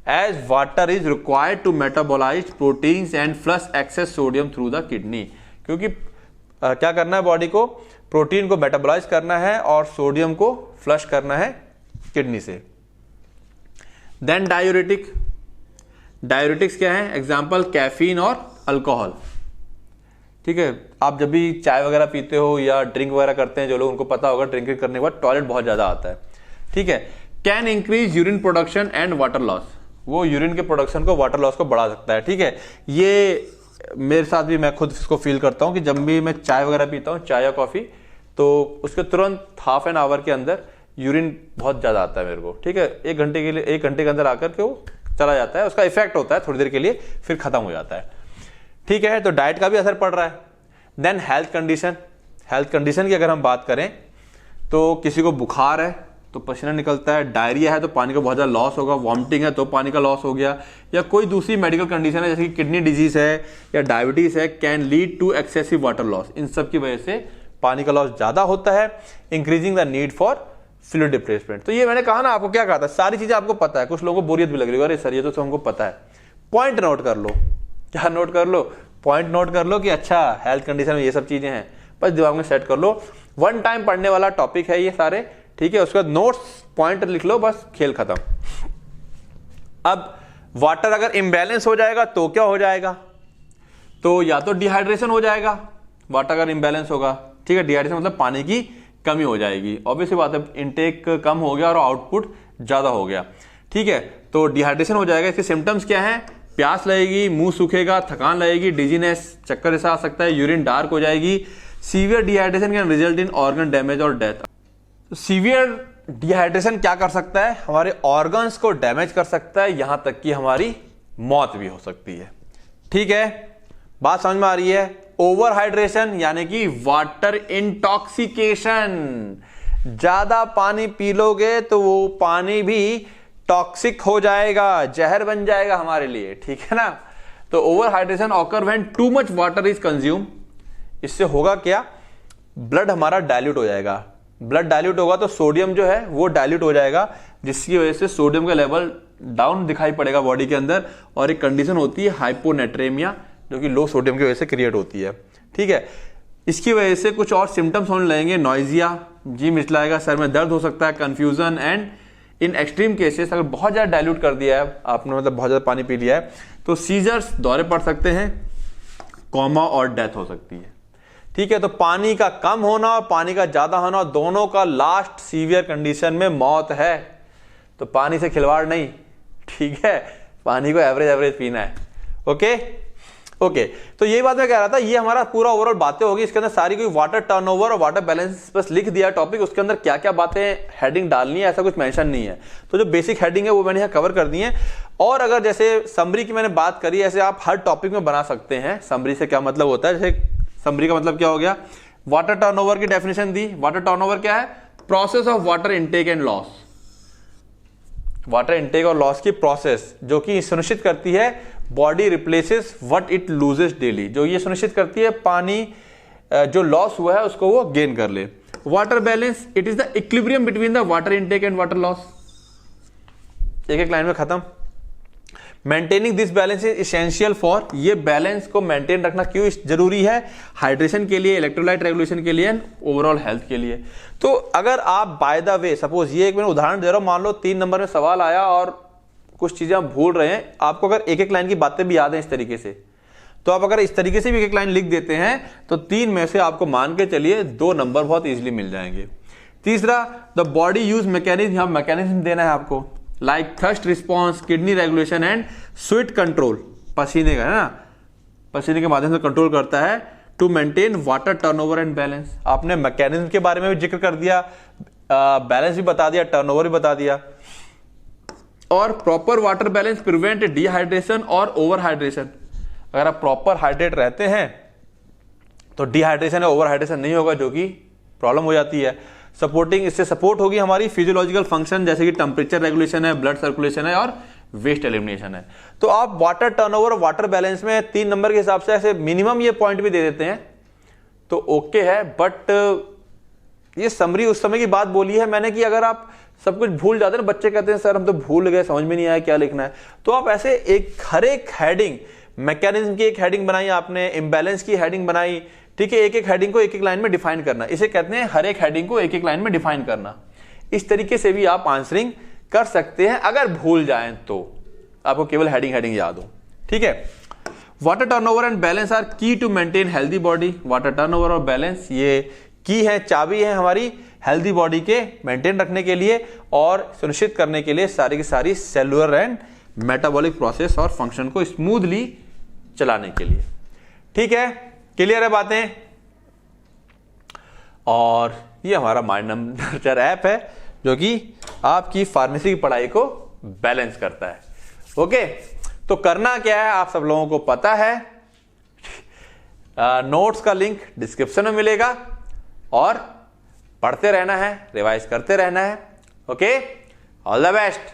As water is required to metabolize proteins and flush excess sodium through the kidney, क्योंकि क्या करना है, बॉडी को प्रोटीन को मेटाबोलाइज करना है और सोडियम को फ्लश करना है किडनी से। देन डायूरेटिक, डायूरेटिक्स क्या है, एग्जाम्पल कैफीन और अल्कोहल, ठीक है। आप जब भी चाय वगैरह पीते हो या ड्रिंक वगैरह करते हैं, जो लोग उनको पता होगा ड्रिंकिंग करने के बाद टॉयलेट बहुत ज्यादा आता है, ठीक है। Can increase urine production and water loss, वो यूरिन के प्रोडक्शन को, वाटर लॉस को बढ़ा सकता है। ठीक है, ये मेरे साथ भी, मैं खुद इसको फील करता हूँ कि जब भी मैं चाय वगैरह पीता हूँ, चाय या कॉफी, तो उसके तुरंत हाफ एन आवर के अंदर यूरिन बहुत ज्यादा आता है मेरे को। ठीक है, 1 घंटे के लिए, 1 घंटे के अंदर आकर के वो चला जाता है, उसका इफेक्ट होता है थोड़ी देर के लिए, फिर खत्म हो जाता है। ठीक है, तो डाइट का भी असर पड़ रहा है। Then health condition, health condition की अगर हम बात करें तो किसी को बुखार है तो पसीना निकलता है, डायरिया है तो पानी का बहुत ज़्यादा लॉस होगा, वॉमिटिंग है तो पानी का लॉस हो गया, या कोई दूसरी मेडिकल कंडीशन है जैसे कि किडनी डिजीज है या डायबिटीज है, can lead to excessive water loss. इन सब की वजह से पानी का लॉस ज़्यादा होता है, increasing the need for fluid replacement. तो ये मैंने कहा ना, आपको क्या कहा था, सारी चीज़ें आपको पता है। कुछ लोगों को बोरियत भी लग रही है, अरे सर ये तो हमको पता है। पॉइंट नोट कर लो, क्या नोट कर लो, पॉइंट नोट कर लो कि अच्छा हेल्थ कंडीशन में ये सब चीज़ें हैं, बस दिमाग में सेट कर लो। 1 टाइम पढ़ने वाला टॉपिक है ये सारे। ठीक है, उसके बाद नोट्स पॉइंट लिख लो, बस खेल खत्म। अब वाटर अगर इम्बैलेंस हो जाएगा तो क्या हो जाएगा, तो या तो डिहाइड्रेशन हो जाएगा, वाटर अगर इम्बैलेंस होगा। ठीक है, डिहाइड्रेशन मतलब पानी की कमी हो जाएगी, ऑब्वियसली बात है, इनटेक कम हो गया और आउटपुट ज्यादा हो गया। ठीक है, तो डिहाइड्रेशन हो जाएगा। इसके सिम्टम्स क्या है, प्यास लगेगी, मुंह सूखेगा, थकान लगेगी, डिजीनेस, चक्कर जैसा आ सकता है, यूरिन डार्क हो जाएगी। Severe dehydration can result in organ damage और डेथ। सीवियर डिहाइड्रेशन क्या कर सकता है, हमारे ऑर्गन्स को डैमेज कर सकता है, यहां तक कि हमारी मौत भी हो सकती है। ठीक है, बात समझ में आ रही है। ओवर हाइड्रेशन यानी कि वाटर इंटॉक्सिकेशन, ज्यादा पानी पी लोगे तो वो पानी भी टॉक्सिक हो जाएगा, जहर बन जाएगा हमारे लिए। ठीक है ना, तो over hydration occur when too much water is consume. इससे होगा क्या, ब्लड हमारा डाइल्यूट हो जाएगा। ब्लड डाइल्यूट होगा तो सोडियम जो है वो डाइल्यूट हो जाएगा, जिसकी वजह से सोडियम का लेवल डाउन दिखाई पड़ेगा बॉडी के अंदर, और एक कंडीशन होती है हाइपोनेट्रेमिया, जो कि लो सोडियम की वजह से क्रिएट होती है। ठीक है, इसकी वजह से कुछ और सिम्टम्स होने लगेंगे, नॉइजिया, जी मिचलाएगा, सर में दर्द हो सकता है, confusion, and in extreme cases अगर बहुत ज्यादा डाइल्यूट कर दिया है आपने, मतलब बहुत ज्यादा पानी पी लिया है, तो सीजर्स, दौरे पड़ सकते हैं, कोमा और डेथ हो सकती है। ठीक है, तो पानी का कम होना और पानी का ज्यादा होना, दोनों का लास्ट सीवियर कंडीशन में मौत है। तो पानी से खिलवाड़ नहीं। ठीक है, पानी को एवरेज पीना है। ओके, तो यही बात मैं कह रहा था, ये हमारा पूरा ओवरऑल बातें होगी। इसके अंदर सारी कोई वाटर टर्नओवर और वाटर बैलेंस बस लिख दिया टॉपिक, उसके अंदर क्या क्या बातें हेडिंग डालनी है ऐसा कुछ मेंशन नहीं है। तो जो बेसिक हेडिंग है वो मैंने यहाँ कवर कर दी है। और अगर जैसे समरी की मैंने बात करी, ऐसे आप हर टॉपिक में बना सकते हैं। समरी से क्या मतलब होता है, जैसे समरी का मतलब क्या हो गया, वाटर टर्नओवर की डेफिनेशन दी। वाटर टर्नओवर क्या है, process of water intake and loss. Water intake और लॉस की प्रोसेस जो कि सुनिश्चित करती है body replaces what it loses daily, जो ये सुनिश्चित करती है पानी जो लॉस हुआ है उसको वो गेन कर ले। Water balance, it is the equilibrium between the water intake and water loss. एक लाइन में खत्म। Maintaining this balance is essential for, ये बैलेंस को मेंटेन रखना क्यों जरूरी है, हाइड्रेशन के लिए, इलेक्ट्रोलाइट रेगुलेशन के लिए, ओवरऑल हेल्थ के लिए। तो अगर आप बाय द वे, सपोज ये एक मैंने उदाहरण दे रहा हूं, मान लो 3 नंबर में सवाल आया और कुछ चीजें आप भूल रहे हैं, आपको अगर एक लाइन की बातें भी याद है इस तरीके से, तो आप अगर इस तरीके से भी एक लाइन लिख देते हैं तो 3 में से आपको मान के चलिए 2 नंबर बहुत इजीली मिल जाएंगे। तीसरा, द बॉडी यूज मैकेनिज्म, यहां मैकेनिज्म देना है आपको, like thirst response, kidney regulation and sweat control, पसीने का है ना, पसीने के माध्यम से कंट्रोल करता है to maintain water turnover and balance. आपने मैकेनिज्म के बारे में भी जिक्र कर दिया, बैलेंस भी बता दिया, टर्नओवर भी बता दिया। और proper water balance prevent dehydration और ओवर हाइड्रेशन। अगर आप प्रॉपर हाइड्रेट रहते हैं तो डिहाइड्रेशन या ओवर हाइड्रेशन नहीं होगा, जो कि प्रॉब्लम हो जाती है। सपोर्टिंग, इससे सपोर्ट होगी हमारी फिजियोलॉजिकल फंक्शन, जैसे कि टेम्परेचर रेगुलेशन है, ब्लड सर्कुलेशन है और वेस्ट एलिमिनेशन है। तो आप वाटर टर्नओवर और वाटर बैलेंस में 3 नंबर के हिसाब से ऐसे मिनिमम ये पॉइंट भी दे देते हैं तो ओके है। बट ये समरी उस समय की बात बोली है मैंने कि अगर आप सब कुछ भूल जाते हैं ना, बच्चे कहते हैं सर हम तो भूल गए, समझ में नहीं आया क्या लिखना है, तो आप ऐसे हर एक हेडिंग, मैकेनिज्म की एक हेडिंग बनाई आपने, इम्बैलेंस की हेडिंग बनाई, ठीक है, एक हेडिंग को एक लाइन में डिफाइन करना, इसे कहते हैं हर एक हेडिंग को एक लाइन में डिफाइन करना। इस तरीके से भी आप आंसरिंग कर सकते हैं अगर भूल जाएं तो, आपको केवल हेडिंग याद हो। ठीक है, water turnover and balance are key to maintain healthy body. Water turnover और बैलेंस ये की है, चाबी है हमारी हेल्दी बॉडी के मेंटेन रखने के लिए और सुनिश्चित करने के लिए सारी की सारी सेलुलर एंड मेटाबॉलिक प्रोसेस और फंक्शन को स्मूथली चलाने के लिए। ठीक है, क्लियर है बातें। और ये हमारा माइंड नर्चर ऐप है जो कि आपकी फार्मेसी की पढ़ाई को बैलेंस करता है। ओके, तो करना क्या है आप सब लोगों को पता है। नोट्स का लिंक डिस्क्रिप्शन में मिलेगा और पढ़ते रहना है, रिवाइज करते रहना है। Okay, all the best.